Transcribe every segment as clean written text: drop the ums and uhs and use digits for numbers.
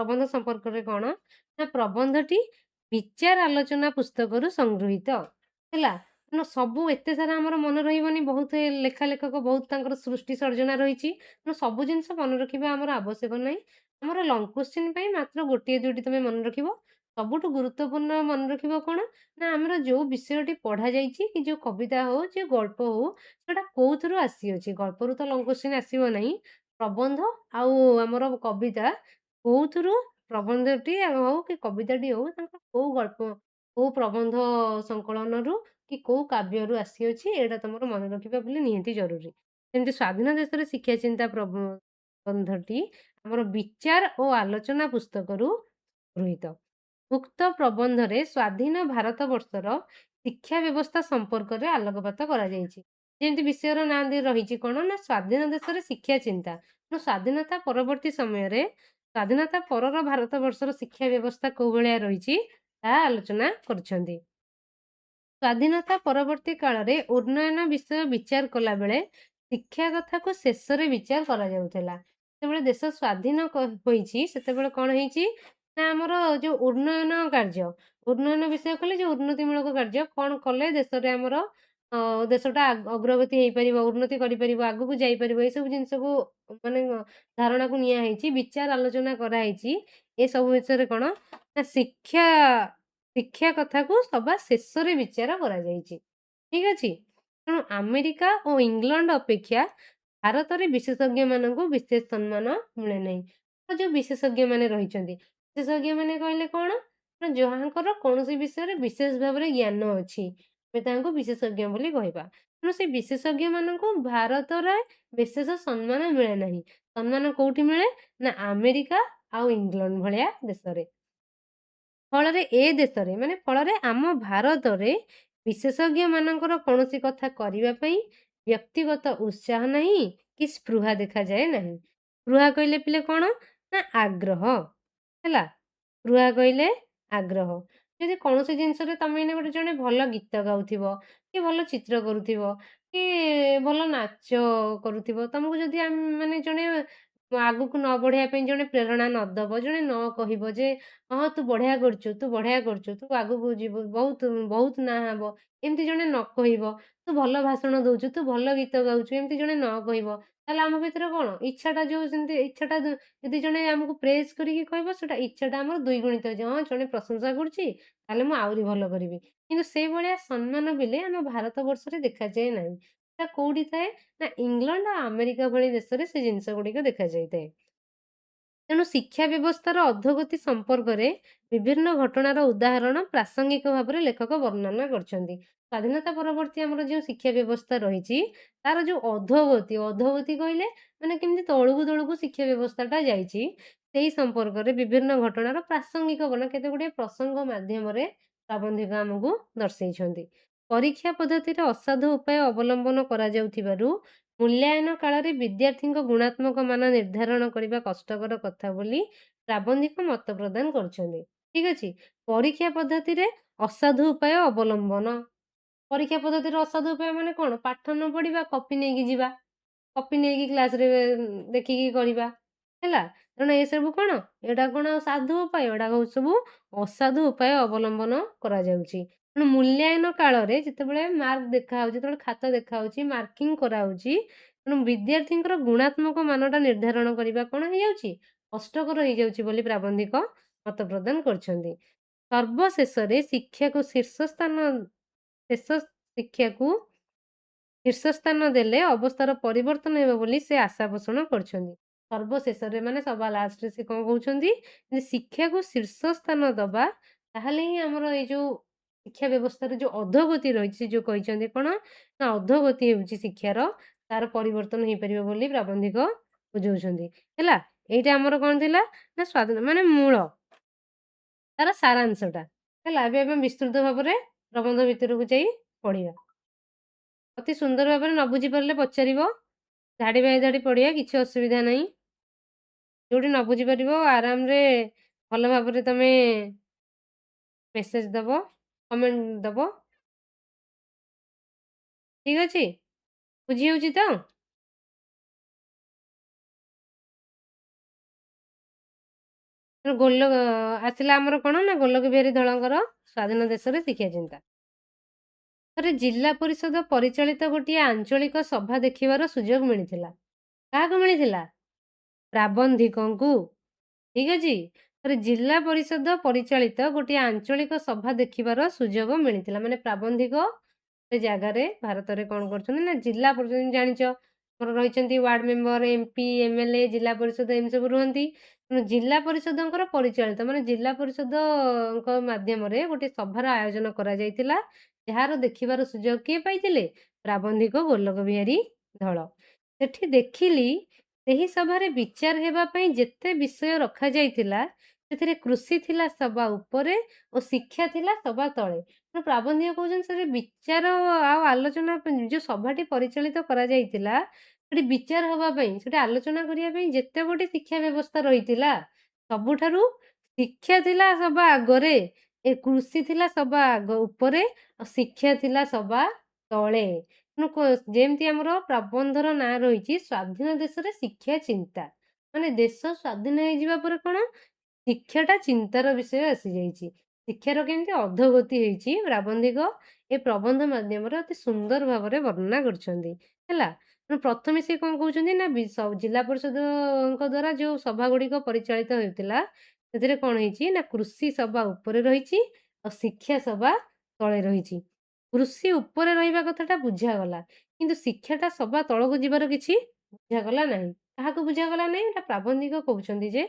ପ୍ରବନ୍ଧ ସମ୍ପର୍କରେ କ'ଣ ନା ପ୍ରବନ୍ଧଟି ବିଚାର ଆଲୋଚନା ପୁସ୍ତକରୁ ସଂଗୃହୀତ ହେଲା। ତେଣୁ ସବୁ ଏତେ ସାରା ଆମର ମନେ ରହିବନି, ବହୁତ ଲେଖା ଲେଖକ ବହୁତ ତାଙ୍କର ସୃଷ୍ଟି ସର୍ଜନା ରହିଛି। ତେଣୁ ସବୁ ଜିନିଷ ମନେ ରଖିବା ଆମର ଆବଶ୍ୟକ ନାହିଁ। ଆମର ଲଙ୍ଗ କୋଶ୍ଚିନ୍ ପାଇଁ ମାତ୍ର ଗୋଟିଏ ଦୁଇଟି ତମେ ମନେ ରଖିବ। ସବୁଠୁ ଗୁରୁତ୍ୱପୂର୍ଣ୍ଣ ମନେ ରଖିବ କ'ଣ ନା ଆମର ଯୋଉ ବିଷୟଟି ପଢ଼ାଯାଇଛି କି ଯୋଉ କବିତା ହଉ ଯେ ଗଳ୍ପ ହଉ ସେଟା କୋଉଥିରୁ ଆସିଅଛି। ଗଳ୍ପରୁ ତ ଲଙ୍ଗ କୋଶ୍ଚିନ୍ ଆସିବ ନାହିଁ। ପ୍ରବନ୍ଧ ଆଉ ଆମର କବିତା କୋଉଥିରୁ ପ୍ରବନ୍ଧଟି ହଉ କି କବିତାଟି ହଉ ତାଙ୍କର କୋଉ ଗଳ୍ପ କୋଉ ପ୍ରବନ୍ଧ ସଂକଳନରୁ କି କୋଉ କାବ୍ୟରୁ ଆସିଅଛି ଏଇଟା ତମର ମନେ ରଖିବା ବୋଲି ନିହାତି ଜରୁରୀ। ଯେମିତି ସ୍ୱାଧୀନ ଦେଶରେ ଶିକ୍ଷା ଚିନ୍ତା ପ୍ରବନ୍ଧଟି ଆମର ବିଚାର ଓ ଆଲୋଚନା ପୁସ୍ତକରୁ ଗୃହୀତ। ଉକ୍ତ ପ୍ରବନ୍ଧରେ ସ୍ୱାଧୀନ ଭାରତବର୍ଷର ଶିକ୍ଷା ବ୍ୟବସ୍ଥା ସମ୍ପର୍କରେ ଆଲୋକପାତ କରାଯାଇଛି। ଯେମିତି ବିଷୟର ନାଁ ଦେଇ ରହିଛି କ'ଣ ନା ସ୍ୱାଧୀନ ଦେଶରେ ଶିକ୍ଷା ଚିନ୍ତା। ତେଣୁ ସ୍ୱାଧୀନତା ପରବର୍ତ୍ତୀ ସମୟରେ ସ୍ୱାଧୀନତା ପରର ଭାରତବର୍ଷର ଶିକ୍ଷା ବ୍ୟବସ୍ଥା କୋଉ ଭଳିଆ ରହିଛି ତାହା ଆଲୋଚନା କରିଛନ୍ତି। ସ୍ୱାଧୀନତା ପରବର୍ତ୍ତୀ କାଳରେ ଉନ୍ନୟନ ବିଷୟ ବିଚାର କଲାବେଳେ ଶିକ୍ଷା କଥାକୁ ଶେଷରେ ବିଚାର କରାଯାଉଥିଲା। ଯେତେବେଳେ ଦେଶ ସ୍ୱାଧୀନ ହୋଇଛି ସେତେବେଳେ କ'ଣ ହେଇଛି ନା ଆମର ଯୋଉ ଉନ୍ନୟନ ବିଷୟ କଲେ ଯୋଉ ଉନ୍ନତିମୂଳକ କାର୍ଯ୍ୟ କ'ଣ କଲେ ଦେଶରେ ଆମର ଦେଶଟା ଅଗ୍ରଗତି ହେଇପାରିବ, ଉନ୍ନତି କରିପାରିବ, ଆଗକୁ ଯାଇପାରିବ, ଏସବୁ ଜିନିଷକୁ ମାନେ ଧାରଣାକୁ ନିଆ ହେଇଛି, ବିଚାର ଆଲୋଚନା କରାହେଇଛି। ଏସବୁ ବିଷୟରେ କ'ଣ ନା ଶିକ୍ଷା କଥାକୁ ସବା ଶେଷରେ ବିଚାର କରାଯାଇଛି। ଠିକ ଅଛି। ତେଣୁ ଆମେରିକା ଓ ଇଂଲଣ୍ଡ ଅପେକ୍ଷା ଭାରତରେ ବିଶେଷଜ୍ଞମାନଙ୍କୁ ବିଶେଷ ସମ୍ମାନ ମିଳେ ନାହିଁ। ଯୋଉ ବିଶେଷଜ୍ଞମାନେ ରହିଛନ୍ତି, ବିଶେଷଜ୍ଞମାନେ କହିଲେ କ'ଣ ନା ଯାହାଙ୍କର କୌଣସି ବିଷୟରେ ବିଶେଷ ଭାବରେ ଜ୍ଞାନ ଅଛି ଆମେ ତାଙ୍କୁ ବିଶେଷଜ୍ଞ ବୋଲି କହିବା। ତେଣୁ ସେ ବିଶେଷଜ୍ଞମାନଙ୍କୁ ଭାରତରେ ବିଶେଷ ସମ୍ମାନ ମିଳେ ନାହିଁ। ସମ୍ମାନ କୋଉଠି ମିଳେ ନା ଆମେରିକା ଆଉ ଇଂଲଣ୍ଡ ଭଳିଆ ଦେଶରେ। ଫଳରେ ଆମ ଭାରତରେ ବିଶେଷଜ୍ଞମାନଙ୍କର କୌଣସି କଥା କରିବା ପାଇଁ ବ୍ୟକ୍ତିଗତ ଉତ୍ସାହ ନାହିଁ କି ସ୍ପୃହା ଦେଖାଯାଏ ନାହିଁ। ସ୍ପୃହା କହିଲେ ପିଲେ କ'ଣ ନା ଆଗ୍ରହ ହେଲା। ସ୍ପୃହା କହିଲେ ଆଗ୍ରହ। ଯଦି କୌଣସି ଜିନିଷରେ ତମେ ଏଇନେ ଗୋଟେ ଜଣେ ଭଲ ଗୀତ ଗାଉଥିବ କି ଭଲ ଚିତ୍ର କରୁଥିବ କି ଭଲ ନାଚ କରୁଥିବ, ତମକୁ ଯଦି ମାନେ ଜଣେ ଆଗକୁ ନ ବଢ଼ିବା ପାଇଁ ଜଣେ ପ୍ରେରଣା ନ ଦବ, ଜଣେ ନ କହିବ ଯେ ହଁ ତୁ ବଢ଼ିଆ କରୁଛୁ, ତୁ ଆଗକୁ ଯିବୁ, ବହୁତ ବହୁତ ନାଁ ହବ, ଏମିତି ଜଣେ ନ କହିବ, ତୁ ଭଲ ଭାଷଣ ଦଉଛୁ, ତୁ ଭଲ ଗୀତ ଗାଉଛୁ, ଏମିତି ଜଣେ ନ କହିବ, ତାହେଲେ ଆମ ଭିତରେ କ'ଣ ଇଚ୍ଛାଟା ଯୋଉ ସେମିତି ଇଚ୍ଛାଟା ଯଦି ଜଣେ ଆମକୁ ପ୍ରେଜ୍ କରିକି କହିବ ସେଟା ଇଚ୍ଛାଟା ଆମର ଦ୍ୱିଗୁଣିତ ହେଇଯିବ। ହଁ ଜଣେ ପ୍ରଶଂସା କରୁଛି ତାହେଲେ ମୁଁ ଆହୁରି ଭଲ କରିବି। କିନ୍ତୁ ସେଇଭଳିଆ ସମ୍ମାନ ବିଲେ ଆମ ଭାରତ ବର୍ଷରେ ଦେଖାଯାଏ ନାହିଁ। ସେଟା କୋଉଠି ଥାଏ ନା ଇଂଲଣ୍ଡ ଆଉ ଆମେରିକା ଭଳି ଦେଶରେ ସେ ଜିନିଷ ଗୁଡ଼ିକ ଦେଖାଯାଇଥାଏ। ତେଣୁ ଶିକ୍ଷା ବ୍ୟବସ୍ଥାର ଅଧୋଗତି ସମ୍ପର୍କରେ ବିଭିନ୍ନ ଘଟଣାର ଉଦାହରଣ ପ୍ରାସଙ୍ଗିକ ଭାବରେ ଲେଖକ ବର୍ଣ୍ଣନା କରିଛନ୍ତି। ସ୍ୱାଧୀନତା ପରବର୍ତ୍ତୀ ଆମର ଯେଉଁ ଶିକ୍ଷା ବ୍ୟବସ୍ଥା ରହିଛି ତାର ଯୋଉ ଅଧୋଗତି କହିଲେ ମାନେ କେମିତି ତଳକୁ ଶିକ୍ଷା ବ୍ୟବସ୍ଥାଟା ଯାଇଛି ସେଇ ସମ୍ପର୍କରେ ବିଭିନ୍ନ ଘଟଣାର ପ୍ରାସଙ୍ଗିକ କେତେ ଗୁଡ଼ିଏ ପ୍ରସଙ୍ଗ ମାଧ୍ୟମରେ ପ୍ରାବନ୍ଧିକ ଆମକୁ ଦର୍ଶେଇଛନ୍ତି। ପରୀକ୍ଷା ପଦ୍ଧତିରେ ଅସାଧୁ ଉପାୟ ଅବଲମ୍ବନ କରାଯାଉଥିବାରୁ ମୂଲ୍ୟାୟନ କାଳରେ ବିଦ୍ୟାର୍ଥୀଙ୍କ ଗୁଣାତ୍ମକ ମାନ ନିର୍ଦ୍ଧାରଣ କରିବା କଷ୍ଟକର କଥା ବୋଲି ପ୍ରାବନ୍ଧିକ ମତ ପ୍ରଦାନ କରୁଛନ୍ତି। ଠିକ ଅଛି। ପରୀକ୍ଷା ପଦ୍ଧତିରେ ଅସାଧୁ ଉପାୟ ଅବଲମ୍ବନ। ପରୀକ୍ଷା ପଦ୍ଧତିରେ ଅସାଧୁ ଉପାୟ ମାନେ କ'ଣ? ପାଠ ନ ପଢ଼ିବା, କପି ନେଇକି ଯିବା, କପି ନେଇକି କ୍ଲାସରେ ଦେଖିକି କରିବା ହେଲା। ତେଣୁ ଏସବୁ କ'ଣ ଏଇଟା କ'ଣ ସାଧୁ ଉପାୟ, ଏଇଟା ସବୁ ଅସାଧୁ ଉପାୟ ଅବଲମ୍ବନ କରାଯାଉଛି। ତେଣୁ ମୂଲ୍ୟାୟନ କାଳରେ ଯେତେବେଳେ ମାର୍କ ଦେଖାହେଉଛି, ଯେତେବେଳେ ଖାତା ଦେଖାହେଉଛି, ମାର୍କିଂ କରାହେଉଛି, ତେଣୁ ବିଦ୍ୟାର୍ଥୀଙ୍କର ଗୁଣାତ୍ମକ ମାନଟା ନିର୍ଦ୍ଧାରଣ କରିବା କ'ଣ ହେଇଯାଉଛି କଷ୍ଟକର ହେଇଯାଉଛି ବୋଲି ପ୍ରାବନ୍ଧିକ ମତ ପ୍ରଦାନ କରିଛନ୍ତି। ସର୍ବଶେଷରେ ଶିକ୍ଷାକୁ ଶୀର୍ଷସ୍ଥାନ ଦେଲେ ଅବସ୍ଥାର ପରିବର୍ତ୍ତନ ହେବ ବୋଲି ସେ ଆଶା ପୋଷଣ କରିଛନ୍ତି। ସର୍ବଶେଷରେ ମାନେ ସବା ଲାଷ୍ଟରେ ସେ କ'ଣ କହୁଛନ୍ତି ଯେ ଶିକ୍ଷାକୁ ଶୀର୍ଷସ୍ଥାନ ଦବା, ତାହେଲେ ହିଁ ଆମର ଏଇ ଯୋଉ ଶିକ୍ଷା ବ୍ୟବସ୍ଥାରେ ଯୋଉ ଅଧୋଗତି ରହିଛି, ଯୋଉ କହିଛନ୍ତି କ'ଣ ନା ଅଧୋଗତି ହେଉଛି ଶିକ୍ଷାର, ତାର ପରିବର୍ତ୍ତନ ହେଇପାରିବ ବୋଲି ପ୍ରାବନ୍ଧିକ ବୁଝଉଛନ୍ତି ହେଲା। ଏଇଟା ଆମର କ'ଣ ଥିଲା ନା ସ୍ୱାଧୀନ ମାନେ ମୂଳ ତାର ସାରାଂଶଟା ହେଲା। ଏବେ ଆମେ ବିସ୍ତୃତ ଭାବରେ ପ୍ରବନ୍ଧ ଭିତରକୁ ଯାଇ ପଢ଼ିବା। ଅତି ସୁନ୍ଦର ଭାବରେ ନ ବୁଝିପାରିଲେ ପଚାରିବ, ଧାଡ଼ି ବାଇ ଧାଡ଼ି ପଢ଼ିବା, କିଛି ଅସୁବିଧା ନାହିଁ। ଯୋଉଠି ନ ବୁଝିପାରିବ ଆରାମରେ ଭଲ ଭାବରେ ତମେ ମେସେଜ ଦବ, କମେଣ୍ଟ ଦବ। ଠିକ ଅଛି। ବୁଝି ହେଉଛି ତ? ତେଣୁ ଆସିଲା ଆମର କଣ ନା ଗୋଲକ ବିହାରୀ ଧଳଙ୍କର ସ୍ୱାଧୀନ ଦେଶରେ ଶିକ୍ଷା ଚିନ୍ତା। ଥରେ ଜିଲ୍ଲା ପରିଷଦ ପରିଚାଳିତ ଗୋଟିଏ ଆଞ୍ଚଳିକ ସଭା ଦେଖିବାର ସୁଯୋଗ ମିଳିଥିଲା। କାହାକୁ ମିଳିଥିଲା? ପ୍ରାବନ୍ଧିକଙ୍କୁ। ଠିକ ଅଛି। ଥରେ ଜିଲ୍ଲା ପରିଷଦ ପରିଚାଳିତ ଗୋଟିଏ ଆଞ୍ଚଳିକ ସଭା ଦେଖିବାର ସୁଯୋଗ ମିଳିଥିଲା। ମାନେ ପ୍ରାବନ୍ଧିକ ସେ ଜାଗାରେ ଭାରତରେ କଣ କରୁଛନ୍ତି ନା ଜିଲ୍ଲା ପରିଷଦ ଜାଣିଛ ଆମର ରହିଛନ୍ତି ୱାର୍ଡ ମେମ୍ବର, ଏମପି, ଏମଏଲଏ, ଜିଲ୍ଲା ପରିଷଦ ଏମିତି ସବୁ ରୁହନ୍ତି। ତେଣୁ ଜିଲ୍ଲା ପରିଷଦଙ୍କର ପରିଚାଳିତ ମାନେ ଜିଲ୍ଲା ପରିଷଦଙ୍କ ମାଧ୍ୟମରେ ଗୋଟେ ସଭାର ଆୟୋଜନ କରାଯାଇଥିଲା, ଯାହାର ଦେଖିବାର ସୁଯୋଗ କିଏ ପାଇଥିଲେ? ପ୍ରାବନ୍ଧିକ ଗୋଲକ ବିହାରୀ ଧଳ। ସେଠି ଦେଖିଲି ସେହି ସଭାରେ ବିଚାର ହେବା ପାଇଁ ଯେତେ ବିଷୟ ରଖାଯାଇଥିଲା ସେଥିରେ କୃଷି ଥିଲା ସବା ଉପରେ ଓ ଶିକ୍ଷା ଥିଲା ସବା ତଳେ। ତେଣୁ ପ୍ରାବନ୍ଧିକ କହୁଛନ୍ତି ସେଠି ବିଚାର ଆଉ ଆଲୋଚନା ଯୋଉ ସଭାଟି ପରିଚାଳିତ କରାଯାଇଥିଲା ସେଠି ବିଚାର ହବା ପାଇଁ, ସେଠି ଆଲୋଚନା କରିବା ପାଇଁ ଯେତେ ଗୋଟି ଶିକ୍ଷା ବ୍ୟବସ୍ଥା ରହିଥିଲା, ସବୁଠାରୁ ଶିକ୍ଷା ଥିଲା ସବା ଆଗରେ, ଏ କୃଷି ଥିଲା ସବା ଆଗ ଉପରେ ଆଉ ଶିକ୍ଷା ଥିଲା ସବା ତଳେ। ତେଣୁ ଯେମିତି ଆମର ପ୍ରବନ୍ଧର ନାଁ ରହିଛି ସ୍ୱାଧୀନ ଦେଶରେ ଶିକ୍ଷା ଚିନ୍ତା, ମାନେ ଦେଶ ସ୍ୱାଧୀନ ହେଇଯିବା ପରେ କଣ ଶିକ୍ଷାଟା ଚିନ୍ତାର ବିଷୟ ଆସିଯାଇଛି। ଶିକ୍ଷାର କେମିତି ଅଧୋଗତି ହେଇଛି ପ୍ରାବନ୍ଧିକ ଏ ପ୍ରବନ୍ଧ ମାଧ୍ୟମରେ ଅତି ସୁନ୍ଦର ଭାବରେ ବର୍ଣ୍ଣନା କରିଛନ୍ତି। ହେଲା, ତେଣୁ ପ୍ରଥମେ ସେ କଣ କହୁଛନ୍ତି ନା ଜିଲ୍ଲା ପରିଷଦଙ୍କ ଦ୍ଵାରା ଯୋଉ ସଭା ଗୁଡିକ ପରିଚାଳିତ ହେଉଥିଲା ସେଥିରେ କଣ ହେଇଛି ନା କୃଷି ସଭା ଉପରେ ରହିଛି ଆଉ ଶିକ୍ଷା ସଭା ତଳେ ରହିଛି। କୃଷି ଉପରେ ରହିବା କଥାଟା ବୁଝାଗଲା, କିନ୍ତୁ ଶିକ୍ଷାଟା ସଭା ତଳକୁ ଯିବାର କିଛି ବୁଝାଗଲା ନାହିଁ। କାହାକୁ ବୁଝାଗଲା ନାହିଁ? ଏଟା ପ୍ରାବନ୍ଧିକ କହୁଛନ୍ତି ଯେ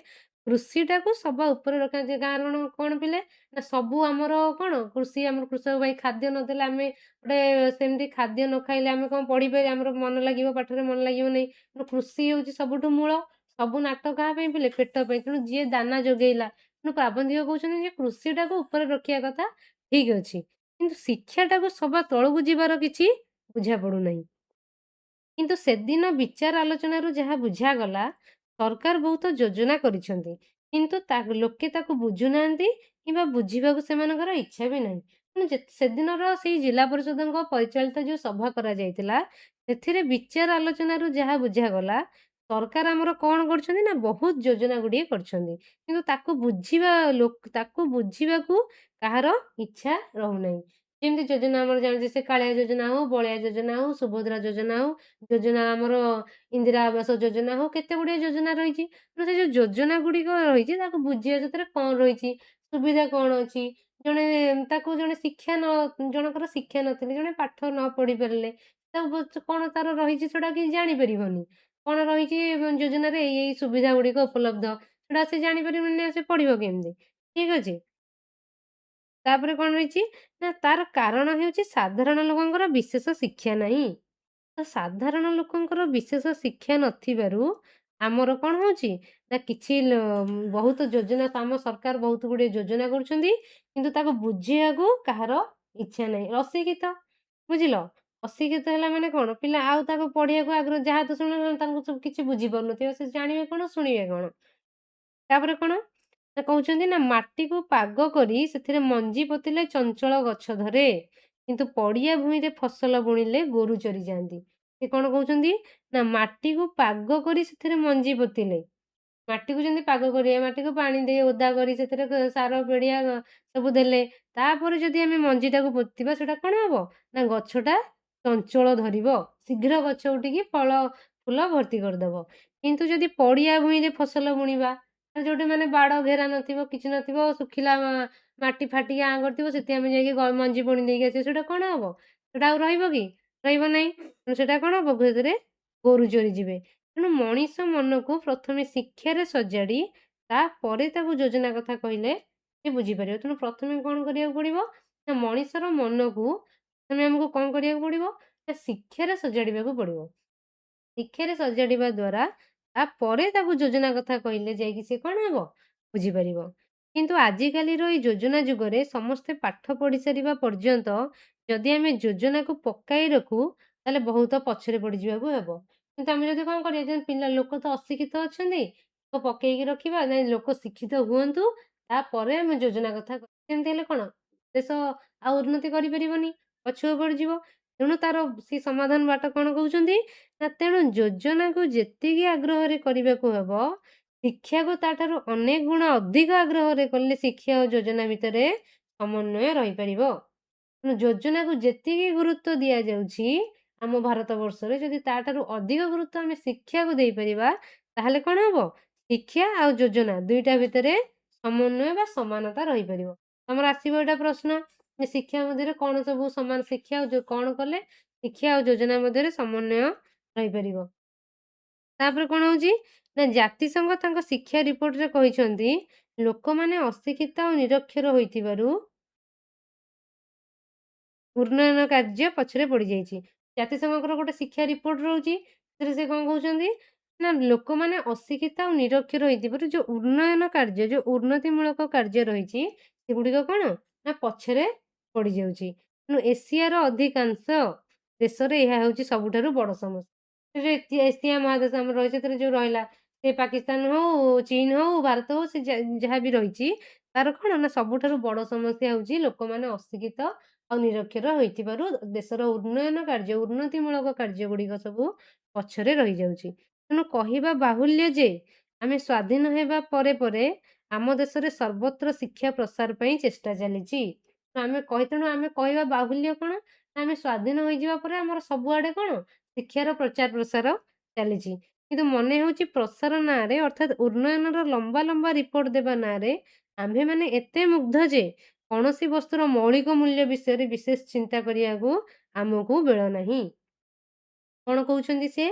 କୃଷିଟାକୁ ସଭା ଉପରେ ରଖାଯାଏ। କାରଣ କଣ ପିଲେ ନା ସବୁ ଆମର କଣ କୃଷି, ଆମର କୃଷକ ଭାଇ ଖାଦ୍ୟ ନଦେଲେ ଆମେ ଗୋଟେ ସେମିତି ଖାଦ୍ୟ ନ ଖାଇଲେ ଆମେ କଣ ପଢିପାରିବା? ଆମର ମନ ଲାଗିବ, ପାଠରେ ମନ ଲାଗିବ ନାହିଁ। ତେଣୁ କୃଷି ହେଉଛି ସବୁଠୁ ମୂଳ। ସବୁ ନାଟ କାହା ପାଇଁ ପିଲେ? ପେଟ ପାଇଁ। ତେଣୁ ଯିଏ ଦାନା ଯୋଗେଇଲା, ତେଣୁ ପ୍ରାବନ୍ଧିକ କହୁଛନ୍ତି ଯେ କୃଷିଟାକୁ ଉପରେ ରଖିବା କଥା ଠିକ ଅଛି, କିନ୍ତୁ ଶିକ୍ଷାଟାକୁ ସବା ତଳକୁ ଯିବାର କିଛି ବୁଝା ପଡୁନାହିଁ। କିନ୍ତୁ ସେଦିନ ବିଚାର ଆଲୋଚନାରୁ ଯାହା ବୁଝାଗଲା ସରକାର ବହୁତ ଯୋଜନା କରିଛନ୍ତି, କିନ୍ତୁ ଲୋକେ ତାକୁ ବୁଝୁନାହାନ୍ତି କିମ୍ବା ବୁଝିବାକୁ ସେମାନଙ୍କର ଇଚ୍ଛା ବି ନାହିଁ। ତେଣୁ ସେଦିନର ସେଇ ଜିଲ୍ଲା ପରିଷଦଙ୍କ ପରିଚାଳିତ ଯୋଉ ସଭା କରାଯାଇଥିଲା ସେଥିରେ ବିଚାର ଆଲୋଚନାରୁ ଯାହା ବୁଝାଗଲା ସରକାର ଆମର କଣ କରୁଛନ୍ତି ନା ବହୁତ ଯୋଜନା ଗୁଡ଼ିଏ କରିଛନ୍ତି, କିନ୍ତୁ ତାକୁ ବୁଝିବାକୁ କାହାର ଇଚ୍ଛା ରହୁନାହିଁ। ଯେମିତି ଯୋଜନା ଆମର ଜାଣିଛେ ସେ କାଳିଆ ଯୋଜନା ହଉ, ବଳିଆ ଯୋଜନା ହଉ, ସୁଭଦ୍ରା ଯୋଜନା ହଉ, ଯୋଜନା ଆମର ଇନ୍ଦିରା ଆବାସ ଯୋଜନା ହଉ, କେତେ ଗୁଡ଼ିଏ ଯୋଜନା ରହିଛି। ତେଣୁ ସେ ଯୋଉ ଯୋଜନା ଗୁଡ଼ିକ ରହିଛି ତାକୁ ବୁଝିବା ସେଥିରେ କଣ ରହିଛି, ସୁବିଧା କଣ ଅଛି। ଜଣେ ତାକୁ ଜଣେ ଜଣଙ୍କର ଶିକ୍ଷା ନଥିଲେ, ଜଣେ ପାଠ ନ ପଢି ପାରିଲେ କଣ ତାର ରହିଛି ସେଟା କିଛି ଜାଣିପାରିବନି। କଣ ରହିଛି ଯୋଜନାରେ ଏଇ ସୁବିଧା ଗୁଡ଼ିକ ଉପଲବ୍ଧ ସେଟା ସେ ଜାଣିପାରିବନି ନା ସେ ପଢିବ କେମିତି? ଠିକ ଅଛି। ତାପରେ କଣ ରହିଛି ନା ତାର କାରଣ ହେଉଛି ସାଧାରଣ ଲୋକଙ୍କର ବିଶେଷ ଶିକ୍ଷା ନାହିଁ। ତ ସାଧାରଣ ଲୋକଙ୍କର ବିଶେଷ ଶିକ୍ଷା ନଥିବାରୁ ଆମର କଣ ହଉଛି ନା କିଛି ବହୁତ ଯୋଜନା, ଆମ ସରକାର ବହୁତ ଗୁଡିଏ ଯୋଜନା କରୁଛନ୍ତି କିନ୍ତୁ ତାକୁ ବୁଝିବାକୁ କାହାର ଇଚ୍ଛା ନାହିଁ। ଅଶିକ୍ଷିତ, ବୁଝିଲ? ଅଶିକ୍ଷିତ ହେଲା ମାନେ କଣ ପିଲା ଆଉ ତାକୁ ପଢିବାକୁ ଆଗ୍ରହ, ଯାହା ତ ଶୁଣିବ ତାଙ୍କୁ ସବୁ କିଛି ବୁଝି ପାରୁନଥିବ, ସେ ଜାଣିବେ କଣ ଶୁଣିବେ କଣ? ତାପରେ କଣ ନା କହୁଛନ୍ତି ନା ମାଟିକୁ ପାଗ କରି ସେଥିରେ ମଞ୍ଜି ପୋତିଲେ ଚଞ୍ଚଳ ଗଛ ଧରେ, କିନ୍ତୁ ପଡିଆ ଭୂଇଁରେ ଫସଲ ବୁଣିଲେ ଗୋରୁ ଚରିଯାଆନ୍ତି। ସେ କଣ କହୁଛନ୍ତି ନା ମାଟିକୁ ପାଗ କରି ସେଥିରେ ମଞ୍ଜି ପୋତିଲେ, ମାଟିକୁ ଯେମିତି ପାଗ କରିବା, ମାଟିକୁ ପାଣି ଦେଇ ଓଦା କରି ସେଥିରେ ସାର ପିଡ଼ିଆ ସବୁ ଦେଲେ, ତାପରେ ଯଦି ଆମେ ମଞ୍ଜିଟାକୁ ପୋତିବା ସେଟା କଣ ହବ ନା ଗଛଟା ଚଞ୍ଚଳ ଧରିବ, ଶୀଘ୍ର ଗଛ ଉଠିକି ଫଳ ଫୁଲ ଭର୍ତ୍ତି କରିଦବ। କିନ୍ତୁ ଯଦି ପଡିଆ ଭୂଇଁରେ ଫସଲ ବୁଣିବା, ଯୋଉଠି ମାନେ ବାଡ଼ ଘେରା ନଥିବ, କିଛି ନଥିବ, ଶୁଖିଲା ମାଟି ଫାଟିକି ଆଁ କରିଥିବ, ସେଠି ଆମେ ଯାଇକି ମଞ୍ଜି ବୁଣି ଦେଇକି ଆସିବା, ସେଟା କଣ ହବ? ସେଟା ଆଉ ରହିବ କି? ରହିବ ନାହିଁ। ସେଟା କଣ ହବ? ସେଥିରେ ଗୋରୁ ଚରିଯିବେ। ତେଣୁ ମଣିଷ ମନକୁ ପ୍ରଥମେ ଶିକ୍ଷାରେ ସଜାଡ଼ି ତାପରେ ତାକୁ ଯୋଜନା କଥା କହିଲେ ସେ ବୁଝିପାରିବ। ତେଣୁ ପ୍ରଥମେ କଣ କରିବାକୁ ପଡିବ ନା ମଣିଷର ମନକୁ ପ୍ରଥମେ ଆମକୁ କଣ କରିବାକୁ ପଡିବ ନା ଶିକ୍ଷାରେ ସଜାଡ଼ିବାକୁ ପଡିବ। ଶିକ୍ଷାରେ ସଜାଡ଼ିବା ଦ୍ୱାରା ତାପରେ ତାକୁ ଯୋଜନା କଥା କହିଲେ ଯାଇକି ସେ କଣ ହବ ବୁଝିପାରିବ। କିନ୍ତୁ ଆଜିକାଲିର ଏଇ ଯୋଜନା ଯୁଗରେ ସମସ୍ତେ ପାଠ ପଢି ସାରିବା ପର୍ଯ୍ୟନ୍ତ ଯଦି ଆମେ ଯୋଜନାକୁ ପକାଇ ରଖୁ ତାହେଲେ ବହୁତ ପଛରେ ପଡିଯିବାକୁ ହେବ। କିନ୍ତୁ ଆମେ ଯଦି କଣ କରିବା, ଯେ ଲୋକ ତ ଅଶିକ୍ଷିତ ଅଛନ୍ତି, ତ ପକେଇକି ରଖିବା, ନାଇଁ ଲୋକ ଶିକ୍ଷିତ ହୁଅନ୍ତୁ ତାପରେ ଆମେ ଯୋଜନା କଥା ସେମିତି ହେଲେ କଣ ଦେଶ ଆଉ ଉନ୍ନତି କରିପାରିବନି, ପଛକୁ ପଡିଯିବ। ତେଣୁ ତାର ସେ ସମାଧାନ ବାଟ କଣ କହୁଛନ୍ତି ନା ତେଣୁ ଯୋଜନାକୁ ଯେତିକି ଆଗ୍ରହରେ କରିବାକୁ ହେବ ଶିକ୍ଷାକୁ ତାଠାରୁ ଅନେକ ଗୁଣ ଅଧିକ ଆଗ୍ରହରେ କଲେ ଶିକ୍ଷା ଓ ଯୋଜନା ଭିତରେ ସମନ୍ୱୟ ରହିପାରିବ। ତେଣୁ ଯୋଜନାକୁ ଯେତିକି ଗୁରୁତ୍ୱ ଦିଆଯାଉଛି ଆମ ଭାରତବର୍ଷରେ, ଯଦି ତାଠାରୁ ଅଧିକ ଗୁରୁତ୍ୱ ଆମେ ଶିକ୍ଷାକୁ ଦେଇପାରିବା, ତାହେଲେ କ'ଣ ହବ? ଶିକ୍ଷା ଆଉ ଯୋଜନା 2ଟା ଭିତରେ ସମନ୍ୱୟ ବା ସମାନତା ରହିପାରିବ। ତମର ଆସିବ ଏଇଟା ପ୍ରଶ୍ନ ଯେ ଶିକ୍ଷା ମଧ୍ୟରେ କ'ଣ ସବୁ ସମାନ, ଶିକ୍ଷା ଆଉ କ'ଣ କଲେ ଶିକ୍ଷା ଆଉ ଯୋଜନା ମଧ୍ୟରେ ସମନ୍ୱୟ ରହିପାରିବ। ତାପରେ କ'ଣ ହଉଛି ନା, ଜାତିସଂଘ ତାଙ୍କ ଶିକ୍ଷା ରିପୋର୍ଟରେ କହିଛନ୍ତି ଲୋକମାନେ ଅଶିକ୍ଷିତ ଆଉ ନିରକ୍ଷର ହୋଇଥିବାରୁ ଉନ୍ନୟନ କାର୍ଯ୍ୟ ପଛରେ ପଡ଼ିଯାଇଛି। ଜାତିସଂଘଙ୍କର ଗୋଟେ ଶିକ୍ଷା ରିପୋର୍ଟ ରହୁଛି, ସେଥିରେ ସେ କ'ଣ କହୁଛନ୍ତି ନା, ଲୋକମାନେ ଅଶିକ୍ଷିତ ଆଉ ନିରକ୍ଷର ହୋଇଥିବାରୁ ଯୋଉ ଉନ୍ନୟନ କାର୍ଯ୍ୟ, ଯୋଉ ଉନ୍ନତିମୂଳକ କାର୍ଯ୍ୟ ରହିଛି, ସେଗୁଡ଼ିକ କ'ଣ ନା ପଛରେ ପଡ଼ିଯାଉଛି। ତେଣୁ ଏସିଆର ଅଧିକାଂଶ ଦେଶରେ ଏହା ହେଉଛି ସବୁଠାରୁ ବଡ଼ ସମସ୍ୟା। ସେ ଯୋଉ ଏସିଆ ମହାଦେଶ ଆମର ରହିଛି, ସେଥିରେ ଯୋଉ ରହିଲା ସେ ପାକିସ୍ତାନ ହଉ, ଚୀନ ହଉ, ଭାରତ ହଉ, ସେ ଯାହା ବି ରହିଛି, ତାର କ'ଣ ନା ସବୁଠାରୁ ବଡ଼ ସମସ୍ୟା ହେଉଛି ଲୋକମାନେ ଅଶିକ୍ଷିତ ଆଉ ନିରକ୍ଷର ହୋଇଥିବାରୁ ଦେଶର ଉନ୍ନୟନ କାର୍ଯ୍ୟ, ଉନ୍ନତିମୂଳକ କାର୍ଯ୍ୟଗୁଡ଼ିକ ସବୁ ପଛରେ ରହିଯାଉଛି। ତେଣୁ କହିବା ବାହୁଲ୍ୟ ଯେ ଆମେ ସ୍ୱାଧୀନ ହେବା ପରେ ପରେ ଆମ ଦେଶରେ ସର୍ବତ୍ର ଶିକ୍ଷା ପ୍ରସାର ପାଇଁ ଚେଷ୍ଟା ଚାଲିଛି। ତେଣୁ ଆମେ କହିବା ବାହୁଲ୍ୟ କ'ଣ? ଆମେ ସ୍ୱାଧୀନ ହୋଇଯିବା ପରେ ଆମର ସବୁଆଡ଼େ କ'ଣ ଶିକ୍ଷାର ପ୍ରଚାର ପ୍ରସାର ଚାଲିଛି। କିନ୍ତୁ ମନେ ହେଉଛି ପ୍ରସାର ନାଁରେ, ଅର୍ଥାତ୍ ଉନ୍ନୟନର ଲମ୍ବା ଲମ୍ବା ରିପୋର୍ଟ ଦେବା ନାଁରେ ଆମ୍ଭେମାନେ ଏତେ ମୁଗ୍ଧ ଯେ କୌଣସି ବସ୍ତୁର ମୌଳିକ ମୂଲ୍ୟ ବିଷୟରେ ବିଶେଷ ଚିନ୍ତା କରିବାକୁ ଆମକୁ ବେଳ ନାହିଁ। କ'ଣ କହୁଛନ୍ତି ସିଏ?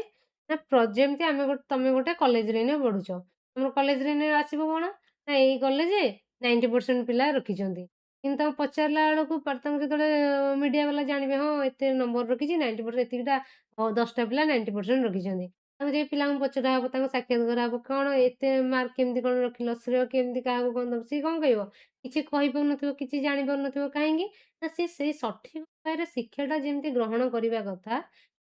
ନା ଯେମିତି ତମେ ଗୋଟେ କଲେଜରେ ଏଇନେ ପଢୁଛ। ତମର କଲେଜରେ ଏଇନେ ଆସିବ କ'ଣ ନା, ଏଇ କଲେଜେ 90% ପିଲା ରଖିଛନ୍ତି। କିନ୍ତୁ ତାଙ୍କୁ ପଚାରିଲା ବେଳକୁ ତାଙ୍କୁ ଯେତେବେଳେ ମିଡ଼ିଆ ବାଲା ଜାଣିବେ ହଁ ଏତେ ନମ୍ବର ରଖିଛି, 90% ଏତିକିଟା 10ଟା ପିଲା 90% ରଖିଛନ୍ତି। ତାଙ୍କୁ ଯାଇ ପିଲାଙ୍କୁ ପଚରା ହବ, ତାଙ୍କୁ ସାକ୍ଷାତ କରାହବ, କ'ଣ ଏତେ ମାର୍କ କେମିତି କ'ଣ ରଖିଲ, ଶ୍ରେୟ କେମିତି କାହାକୁ କ'ଣ ଦବ? ସିଏ କ'ଣ କହିବ? କିଛି କହିପାରୁନଥିବ, କିଛି ଜାଣିପାରୁନଥିବ। କାହିଁକି ନା ସିଏ ସେଇ ସଠିକ ଉପାୟରେ ଶିକ୍ଷାଟା ଯେମିତି ଗ୍ରହଣ କରିବା କଥା,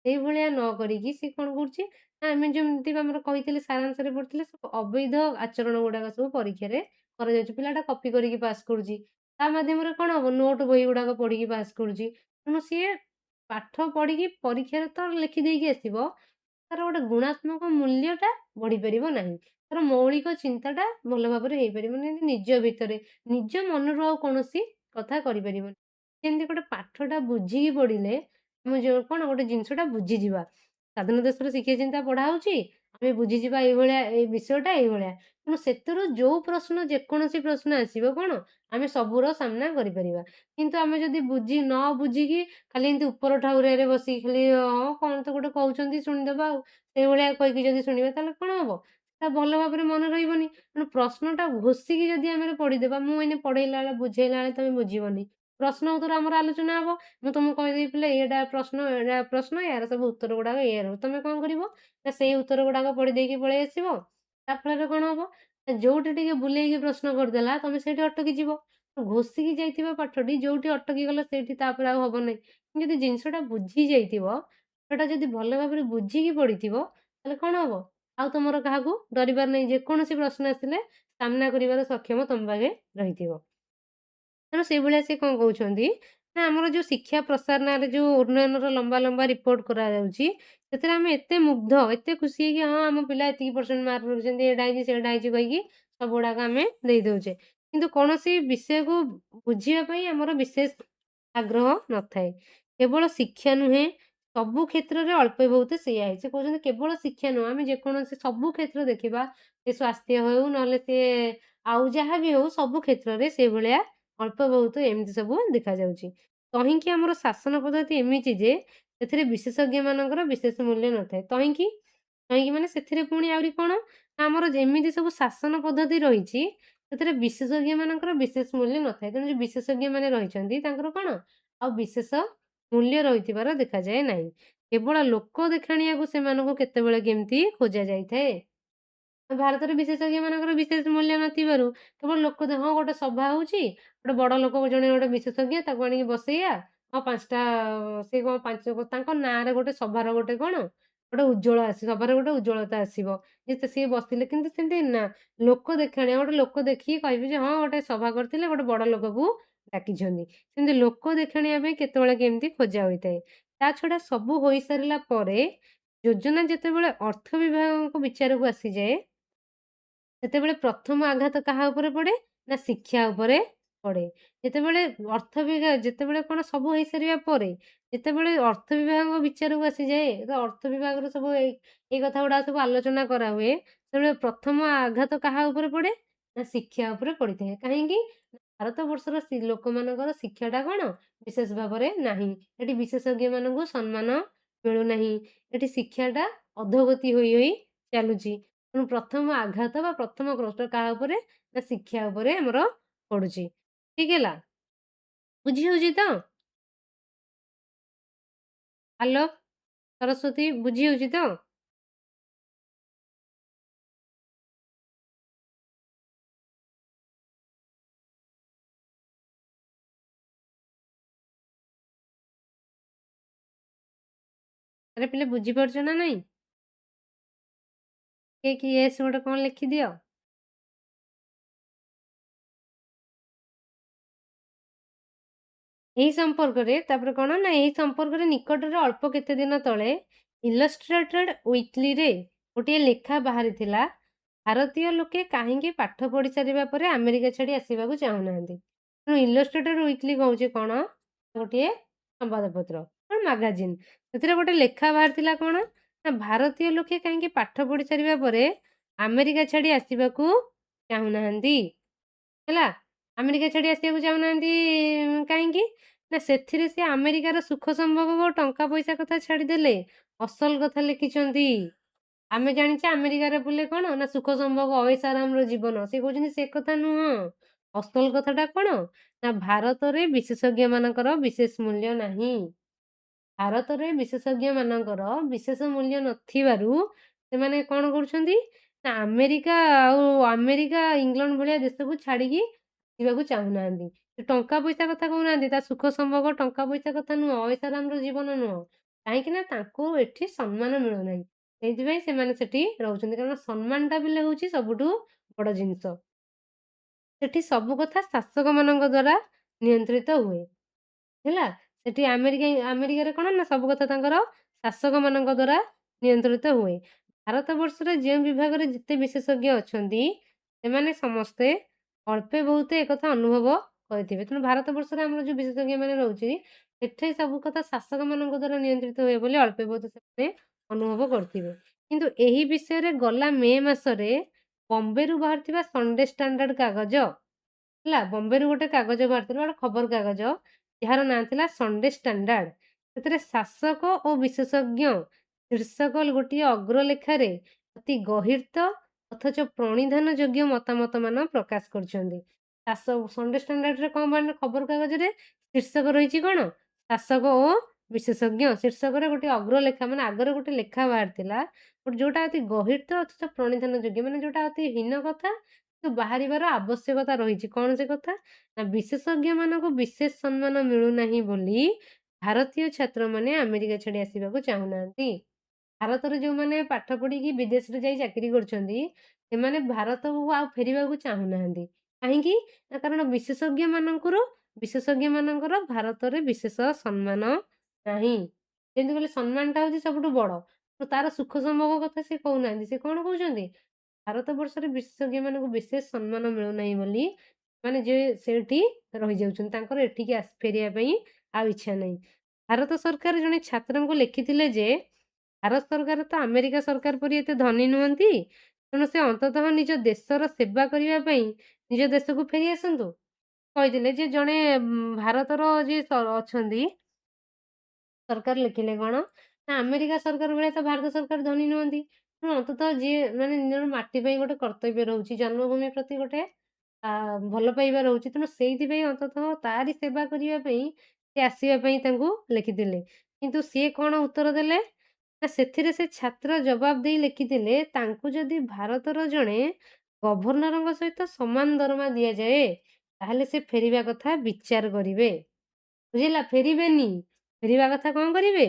ସେଇଭଳିଆ ନ କରିକି ସିଏ କ'ଣ କରୁଛି ନା, ଆମେ ଯେମିତି ଆମର କହିଥିଲି ସାରାଂଶରେ ପଢ଼ିଥିଲେ, ସବୁ ଅବୈଧ ଆଚରଣ ଗୁଡ଼ାକ ସବୁ ପରୀକ୍ଷାରେ କରାଯାଉଛି। ପିଲାଟା କପି କରିକି ପାସ୍ କରୁଛି, ତା ମାଧ୍ୟମରେ କ'ଣ ହବ? ନୋଟ୍ ବହି ଗୁଡ଼ାକ ପଢ଼ିକି ପାସ୍ କରୁଛି। ତେଣୁ ସିଏ ପାଠ ପଢ଼ିକି ପରୀକ୍ଷାରେ ତ ଲେଖିଦେଇକି ଆସିବ, ତାର ଗୋଟେ ଗୁଣାତ୍ମକ ମୂଲ୍ୟଟା ବଢ଼ିପାରିବ ନାହିଁ। ତାର ମୌଳିକ ଚିନ୍ତାଟା ଭଲ ଭାବରେ ହେଇପାରିବନି, ଯେମିତି ନିଜ ଭିତରେ, ନିଜ ମନରୁ ଆଉ କୌଣସି କଥା କରିପାରିବନି। ଯେମିତି ଗୋଟେ ପାଠଟା ବୁଝିକି ପଢ଼ିଲେ ଆମେ ଯୋଉ କ'ଣ ଗୋଟେ ଜିନିଷଟା ବୁଝିଯିବା। ସ୍ୱାଧୀନ ଦେଶର ଶିକ୍ଷା ଚିନ୍ତା ପଢ଼ା ହଉଛି, ଆମେ ବୁଝିଯିବା ଏଇଭଳିଆ, ଏଇ ବିଷୟଟା ଏଇଭଳିଆ। ତେଣୁ ସେଥିରୁ ଯୋଉ ପ୍ରଶ୍ନ, ଯେକୌଣସି ପ୍ରଶ୍ନ ଆସିବ କ'ଣ ଆମେ ସବୁର ସାମ୍ନା କରିପାରିବା। କିନ୍ତୁ ଆମେ ଯଦି ନ ବୁଝିକି ଖାଲି ଏମିତି ଉପର ଠାଉରାରେ ବସିକି ଖାଲି ହଁ କ'ଣ ତ ଗୋଟେ କହୁଛନ୍ତି ଶୁଣିଦେବା ଆଉ, ସେଇଭଳିଆ କହିକି ଯଦି ଶୁଣିବା, ତାହେଲେ କ'ଣ ହବ? ସେଟା ଭଲ ଭାବରେ ମନେ ରହିବନି। ତେଣୁ ପ୍ରଶ୍ନଟା ଘୋଷିକି ଯଦି ଆମେ ପଢ଼ିଦେବା, ମୁଁ ଏଇନେ ପଢ଼େଇଲା ବେଳେ, ବୁଝେଇଲା ବେଳେ ତମେ ବୁଝିବନି। ପ୍ରଶ୍ନ ଉତ୍ତର ଆମର ଆଲୋଚନା ହବ। ମୁଁ ତମକୁ କହିଦେବି ପିଲେ ଏଇଟା ପ୍ରଶ୍ନ, ଏଇଟା ପ୍ରଶ୍ନ, ୟାର ସବୁ ଉତ୍ତର ଗୁଡ଼ାକ ଏଇଆ ରହିବ। ତମେ କ'ଣ କରିବ ନା, ସେଇ ଉତ୍ତର ଗୁଡ଼ାକ ପଢ଼ି ଦେଇକି ପଳେଇ ଆସିବ। ତା ଫଳରେ କ'ଣ ହବ ନା, ଯୋଉଠି ଟିକେ ବୁଲେଇକି ପ୍ରଶ୍ନ କରିଦେଲା, ତମେ ସେଇଠି ଅଟକି ଯିବ। ଘୋଷିକି ଯାଇଥିବା ପାଠଟି ଯୋଉଠି ଅଟକି ଗଲ, ସେଇଠି ତାପରେ ଆଉ ହବ ନାହିଁ। ଯଦି ଜିନିଷଟା ବୁଝି ଯାଇଥିବ, ସେଟା ଯଦି ଭଲ ଭାବରେ ବୁଝିକି ପଢ଼ିଥିବ, ତାହେଲେ କ'ଣ ହବ? ଆଉ ତମର କାହାକୁ ଡରିବାର ନାହିଁ। ଯେକୌଣସି ପ୍ରଶ୍ନ ଆସିଲେ ସାମ୍ନା କରିବାର ସକ୍ଷମ ତମ ପାଖେ ରହିଥିବ। ତେଣୁ ସେଇଭଳିଆ ସେ କ'ଣ କହୁଛନ୍ତି ନା, ଆମର ଯୋଉ ଶିକ୍ଷା ପ୍ରସାର ନାଁରେ ଯୋଉ ଉନ୍ନୟନର ଲମ୍ବା ଲମ୍ବା ରିପୋର୍ଟ କରାଯାଉଛି, ସେଥିରେ ଆମେ ଏତେ ମୁଗ୍ଧ, ଏତେ ଖୁସି ହେଇକି ହଁ ଆମ ପିଲା ଏତିକି % ମାର୍କ ରଖିଛନ୍ତି, ଏଇଟା ହେଇଛି, ସେଇଟା ହେଇଛି କହିକି ସବୁଗୁଡ଼ାକ ଆମେ ଦେଇଦଉଛେ। କିନ୍ତୁ କୌଣସି ବିଷୟକୁ ବୁଝିବା ପାଇଁ ଆମର ବିଶେଷ ଆଗ୍ରହ ନଥାଏ। କେବଳ ଶିକ୍ଷା ନୁହେଁ, ସବୁ କ୍ଷେତ୍ରରେ ଅଳ୍ପେ ବହୁତ ସେଇଆ ହେଇଛି। ସେ କହୁଛନ୍ତି କେବଳ ଶିକ୍ଷା ନୁହଁ, ଆମେ ଯେକୌଣସି ସବୁ କ୍ଷେତ୍ର ଦେଖିବା, ସେ ସ୍ୱାସ୍ଥ୍ୟ ହଉ, ନହେଲେ ସିଏ ଆଉ ଯାହା ବି ହଉ, ସବୁ କ୍ଷେତ୍ରରେ ସେଇଭଳିଆ ଅଳ୍ପ ବହୁତ ଏମିତି ସବୁ ଦେଖାଯାଉଛି। ତହିଁକି ଆମର ଶାସନ ପଦ୍ଧତି ଏମିତି ଯେ ସେଥିରେ ବିଶେଷଜ୍ଞମାନଙ୍କର ବିଶେଷ ମୂଲ୍ୟ ନଥାଏ। ତହିଁକି କାହିଁକି ମାନେ ସେଥିରେ ପୁଣି ଆହୁରି କ'ଣ ନା, ଆମର ଯେମିତି ସବୁ ଶାସନ ପଦ୍ଧତି ରହିଛି, ସେଥିରେ ବିଶେଷଜ୍ଞମାନଙ୍କର ବିଶେଷ ମୂଲ୍ୟ ନଥାଏ। ତେଣୁ ଯୋଉ ବିଶେଷଜ୍ଞମାନେ ରହିଛନ୍ତି, ତାଙ୍କର କ'ଣ ଆଉ ବିଶେଷ ମୂଲ୍ୟ ରହିଥିବାର ଦେଖାଯାଏ ନାହିଁ। କେବଳ ଲୋକ ଦେଖାଣିଆକୁ ସେମାନଙ୍କୁ କେତେବେଳେ କେମିତି ଖୋଜା ଯାଇଥାଏ। ଭାରତରେ ବିଶେଷଜ୍ଞମାନଙ୍କର ବିଶେଷ ମୂଲ୍ୟ ନଥିବାରୁ କେବଳ ଲୋକ ହଁ ଗୋଟେ ସଭା ହଉଛି, ଗୋଟେ ବଡ଼ ଲୋକ ଜଣେ ଗୋଟେ ବିଶେଷଜ୍ଞ, ତାକୁ ଆଣିକି ବସେଇବା, ହଁ 5ଟା ସେ କ'ଣ ତାଙ୍କ ନାଁରେ ଗୋଟେ ସଭାର ଗୋଟେ କ'ଣ ଗୋଟେ ଉଜ୍ଜ୍ୱଳ ସଭାରେ ଗୋଟେ ଉଜ୍ଜ୍ୱଳତା ଆସିବ। ଯେ ସିଏ ବସିଲେ, କିନ୍ତୁ ସେମିତି ନା, ଲୋକ ଦେଖାଣିଆ ଗୋଟେ ଲୋକ ଦେଖିକି କହିବେ ଯେ ହଁ ଗୋଟେ ସଭା କରିଥିଲେ, ଗୋଟେ ବଡ଼ ଲୋକକୁ ଡାକିଛନ୍ତି। ସେମିତି ଲୋକ ଦେଖାଣିଆ ପାଇଁ କେତେବେଳେ କେମିତି ଖୋଜା ହୋଇଥାଏ। ତା ଛଡ଼ା ସବୁ ହୋଇସାରିଲା ପରେ ଯୋଜନା ଯେତେବେଳେ ଅର୍ଥ ବିଭାଗଙ୍କ ବିଚାରକୁ ଆସିଯାଏ, ସେତେବେଳେ ପ୍ରଥମ ଆଘାତ କାହା ଉପରେ ପଡ଼େ? ନା ଶିକ୍ଷା ଉପରେ ପଡ଼େ। ଯେତେବେଳେ ଯେତେବେଳେ କ'ଣ ସବୁ ହେଇସାରିବା ପରେ ଯେତେବେଳେ ଅର୍ଥ ବିଭାଗଙ୍କ ବିଚାରକୁ ଆସିଯାଏ, ତ ଅର୍ଥ ବିଭାଗର ସବୁ ଏଇ କଥା ଗୁଡ଼ା ସବୁ ଆଲୋଚନା କରାହୁଏ, ସେତେବେଳେ ପ୍ରଥମ ଆଘାତ କାହା ଉପରେ ପଡ଼େ? ନା ଶିକ୍ଷା ଉପରେ ପଡ଼ିଥାଏ। କାହିଁକି? ଭାରତବର୍ଷର ଲୋକମାନଙ୍କର ଶିକ୍ଷାଟା କ'ଣ? ବିଶେଷ ଭାବରେ ନାହିଁ। ଏଠି ବିଶେଷଜ୍ଞମାନଙ୍କୁ ସମ୍ମାନ ମିଳୁନାହିଁ। ଏଠି ଶିକ୍ଷାଟା ଅଧୋଗତି ହୋଇ ଚାଲୁଛି। ତେଣୁ ପ୍ରଥମ ଆଘାତ ବା ପ୍ରଥମ କଷ୍ଟ କାହା ଉପରେ? ନା ଶିକ୍ଷା ଉପରେ ଆମର ପଡୁଛି। ଠିକ ହେଲା? ବୁଝି ହଉଛି ତ? ଆଲୋକ, ସରସ୍ୱତୀ, ବୁଝି ହଉଛି ତ? ଆରେ ପିଲେ ବୁଝିପାରୁଛ ନା ନାଇଁ? କି ୟେସ୍ ଗୋଟେ କ'ଣ ଲେଖିଦିଅ। ଏହି ସମ୍ପର୍କରେ ତାପରେ କ'ଣ ନା ଏହି ସମ୍ପର୍କରେ ନିକଟରେ ଅଳ୍ପ କେତେ ଦିନ ତଳେ ଇଲଷ୍ଟ୍ରେଟେଡ୍ ୱିକଲିରେ ଗୋଟିଏ ଲେଖା ବାହାରିଥିଲା, ଭାରତୀୟ ଲୋକେ କାହିଁକି ପାଠ ପଢ଼ି ସାରିବା ପରେ ଆମେରିକା ଛାଡ଼ି ଆସିବାକୁ ଚାହୁଁନାହାନ୍ତି। ତେଣୁ ଇଲଷ୍ଟ୍ରେଟେଡ୍ ୱିକଲି କହୁଛି କ'ଣ? ଗୋଟିଏ ସମ୍ବାଦପତ୍ର, ମାଗାଜିନ୍। ସେଥିରେ ଗୋଟେ ଲେଖା ବାହାରିଥିଲା କ'ଣ? ନା ଭାରତୀୟ ଲୋକେ କାହିଁକି ପାଠ ପଢ଼ି ସାରିବା ପରେ ଆମେରିକା ଛାଡ଼ି ଆସିବାକୁ ଚାହୁଁନାହାନ୍ତି। ହେଲା, ଆମେରିକା ଛାଡ଼ି ଆସିବାକୁ ଚାହୁଁନାହାନ୍ତି କାହିଁକି? ନା ସେଥିରେ ସେ ଆମେରିକାର ସୁଖ ସମ୍ଭୋଗ ଓ ଟଙ୍କା ପଇସା କଥା ଛାଡ଼ିଦେଲେ ଅସଲ କଥା ଲେଖିଛନ୍ତି। ଆମେ ଜାଣିଛେ ଆମେରିକାରେ ବୁଲେ କ'ଣ? ନା ସୁଖ ସମ୍ଭୋଗ ଅଏସ ଆରାମର ଜୀବନ। ସେ କହୁଛନ୍ତି ସେ କଥା ନୁହଁ। ଅସଲ କଥାଟା କ'ଣ? ନା ଭାରତରେ ବିଶେଷଜ୍ଞମାନଙ୍କର ବିଶେଷ ମୂଲ୍ୟ ନାହିଁ। ଭାରତରେ ବିଶେଷଜ୍ଞମାନଙ୍କର ବିଶେଷ ମୂଲ୍ୟ ନଥିବାରୁ ସେମାନେ କ'ଣ କରୁଛନ୍ତି? ନା ଆମେରିକା, ଇଂଲଣ୍ଡ ଭଳିଆ ଦେଶକୁ ଛାଡ଼ିକି ଯିବାକୁ ଚାହୁଁନାହାନ୍ତି। ସେ ଟଙ୍କା ପଇସା କଥା କହୁନାହାନ୍ତି, ତା ସୁଖ ସମ୍ଭୋଗ ଟଙ୍କା ପଇସା କଥା ନୁହଁ, ଅଏସ ଆରାମର ଜୀବନ ନୁହଁ। କାହିଁକି ନା ତାଙ୍କୁ ଏଠି ସମ୍ମାନ ମିଳୁନାହିଁ। ସେଇଥିପାଇଁ ସେମାନେ ସେଠି ରହୁଛନ୍ତି। କାରଣ ସମ୍ମାନଟା ବିଲେ ହେଉଛି ସବୁଠୁ ବଡ଼ ଜିନିଷ। ସେଠି ସବୁ କଥା ଶାସକମାନଙ୍କ ଦ୍ୱାରା ନିୟନ୍ତ୍ରିତ ହୁଏ। ହେଲା, ସେଠି ଆମେରିକାରେ କ'ଣ ନା ସବୁ କଥା ତାଙ୍କର ଶାସକମାନଙ୍କ ଦ୍ୱାରା ନିୟନ୍ତ୍ରିତ ହୁଏ। ଭାରତବର୍ଷରେ ଯେଉଁ ବିଭାଗରେ ଯେତେ ବିଶେଷଜ୍ଞ ଅଛନ୍ତି, ସେମାନେ ସମସ୍ତେ ଅଳ୍ପେ ବହୁତେ ଏକଥା ଅନୁଭବ କରିଥିବେ। ତେଣୁ ଭାରତବର୍ଷରେ ଆମର ଯେଉଁ ବିଶେଷଜ୍ଞମାନେ ରହୁଛି, ସେଠି ସବୁ କଥା ଶାସକମାନଙ୍କ ଦ୍ୱାରା ନିୟନ୍ତ୍ରିତ ହୁଏ ବୋଲି ଅଳ୍ପେ ବହୁତ ସେମାନେ ଅନୁଭବ କରିଥିବେ। କିନ୍ତୁ ଏହି ବିଷୟରେ ଗଲା ମେ ମାସରେ ବମ୍ବେରୁ ବାହାରିଥିବା ସଣ୍ଡେ ଷ୍ଟାଣ୍ଡାର୍ଡ କାଗଜ, ହେଲା, ବମ୍ବେରୁ ଗୋଟେ କାଗଜ ବାହାରିଥିଲା, ଗୋଟେ ଖବରକାଗଜ, ଯାହାର ନାଁ ଥିଲା ସଣ୍ଡେ ଷ୍ଟାଣ୍ଡାର୍ଡ। ସେଥିରେ ଶାସକ ଓ ବିଶେଷଜ୍ଞ ଶୀର୍ଷକ ଗୋଟିଏ ଅଗ୍ରଲେଖାରେ ଅତି ଗହୀର୍ତ୍ତ ଅଥଚ ପ୍ରଣିଧାନ ଯୋଗ୍ୟ ମତାମତମାନ ପ୍ରକାଶ କରିଛନ୍ତି। ସଣ୍ଡେ ଷ୍ଟାଣ୍ଡାର୍ଡରେ କ'ଣ ଖବରକାଗଜରେ ଶୀର୍ଷକ ରହିଛି କ'ଣ? ଶାସକ ଓ ବିଶେଷଜ୍ଞ। ଶୀର୍ଷକରେ ଗୋଟେ ଅଗ୍ରଲେଖା, ମାନେ ଆଗରେ ଗୋଟେ ଲେଖା ବାହାରିଥିଲା, ଯୋଉଟା ଅତି ଗହୀର୍ତ୍ତ ଅଥଚ ପ୍ରଣିଧାନ ଯୋଗ୍ୟ, ମାନେ ଯୋଉଟା ଅତି ହୀନ କଥା କିନ୍ତୁ ବାହାରିବାର ଆବଶ୍ୟକତା ରହିଛି। କ'ଣ ସେ କଥା? ନା ବିଶେଷଜ୍ଞମାନଙ୍କୁ ବିଶେଷ ସମ୍ମାନ ମିଳୁନାହିଁ ବୋଲି ଭାରତୀୟ ଛାତ୍ରମାନେ ଆମେରିକା ଛାଡ଼ି ଆସିବାକୁ ଚାହୁଁନାହାନ୍ତି। ଭାରତରେ ଯେଉଁମାନେ ପାଠ ପଢ଼ିକି ବିଦେଶରେ ଯାଇ ଚାକିରି କରୁଛନ୍ତି, ସେମାନେ ଭାରତକୁ ଆଉ ଫେରିବାକୁ ଚାହୁଁନାହାନ୍ତି। କାହିଁକି? ନା କାରଣ ବିଶେଷଜ୍ଞମାନଙ୍କର ଭାରତରେ ବିଶେଷ ସମ୍ମାନ ନାହିଁ। ଯେମିତି କହିଲେ ସମ୍ମାନଟା ହେଉଛି ସବୁଠୁ ବଡ଼। ତ ତାର ସୁଖ ସମ୍ଭୋଗ କଥା ସେ କହୁନାହାନ୍ତି। ସେ କ'ଣ କହୁଛନ୍ତି? ଭାରତବର୍ଷରେ ବିଶେଷଜ୍ଞମାନଙ୍କୁ ବିଶେଷ ସମ୍ମାନ ମିଳୁନାହିଁ ବୋଲି ମାନେ ଯେ ସେଇଠି ରହିଯାଉଛନ୍ତି। ତାଙ୍କର ଏଠିକି ଫେରିବା ପାଇଁ ଆଉ ଇଚ୍ଛା ନାହିଁ। ଭାରତ ସରକାର ଜଣେ ଛାତ୍ରଙ୍କୁ ଲେଖିଥିଲେ ଯେ, ଭାରତ ସରକାର ତ ଆମେରିକା ସରକାର ପରି ଏତେ ଧନୀ ନୁହନ୍ତି, ତେଣୁ ସେ ଅନ୍ତତଃ ନିଜ ଦେଶର ସେବା କରିବା ପାଇଁ ନିଜ ଦେଶକୁ ଫେରି ଆସନ୍ତୁ। କହିଥିଲେ ଯେ ଜଣେ ଭାରତର ଯିଏ ଅଛନ୍ତି ସରକାର ଲେଖିଲେ କ'ଣ? ନା ଆମେରିକା ସରକାର ଭଳିଆ ତ ଭାରତ ସରକାର ଧନୀ ନୁହନ୍ତି। ତେଣୁ ଅନ୍ତତଃ ଯିଏ ମାନେ ନିଜର ମାଟି ପାଇଁ ଗୋଟେ କର୍ତ୍ତବ୍ୟ ରହୁଛି, ଜନ୍ମଭୂମି ପ୍ରତି ଗୋଟେ ଭଲ ପାଇବା ରହୁଛି। ତେଣୁ ସେଇଥିପାଇଁ ଅନ୍ତତଃ ତାରି ସେବା କରିବା ପାଇଁ ସେ ଆସିବା ପାଇଁ ତାଙ୍କୁ ଲେଖିଥିଲେ। କିନ୍ତୁ ସିଏ କ'ଣ ଉତ୍ତର ଦେଲେ? ନା ସେଥିରେ ସେ ଛାତ୍ର ଜବାବ ଦେଇ ଲେଖିଥିଲେ, ତାଙ୍କୁ ଯଦି ଭାରତର ଜଣେ ଗଭର୍ଣ୍ଣରଙ୍କ ସହିତ ସମାନ ଦରମା ଦିଆଯାଏ, ତାହେଲେ ସେ ଫେରିବା କଥା ବିଚାର କରିବେ। ବୁଝିଲା? ଫେରିବେନି। ଫେରିବା କଥା କ'ଣ କରିବେ?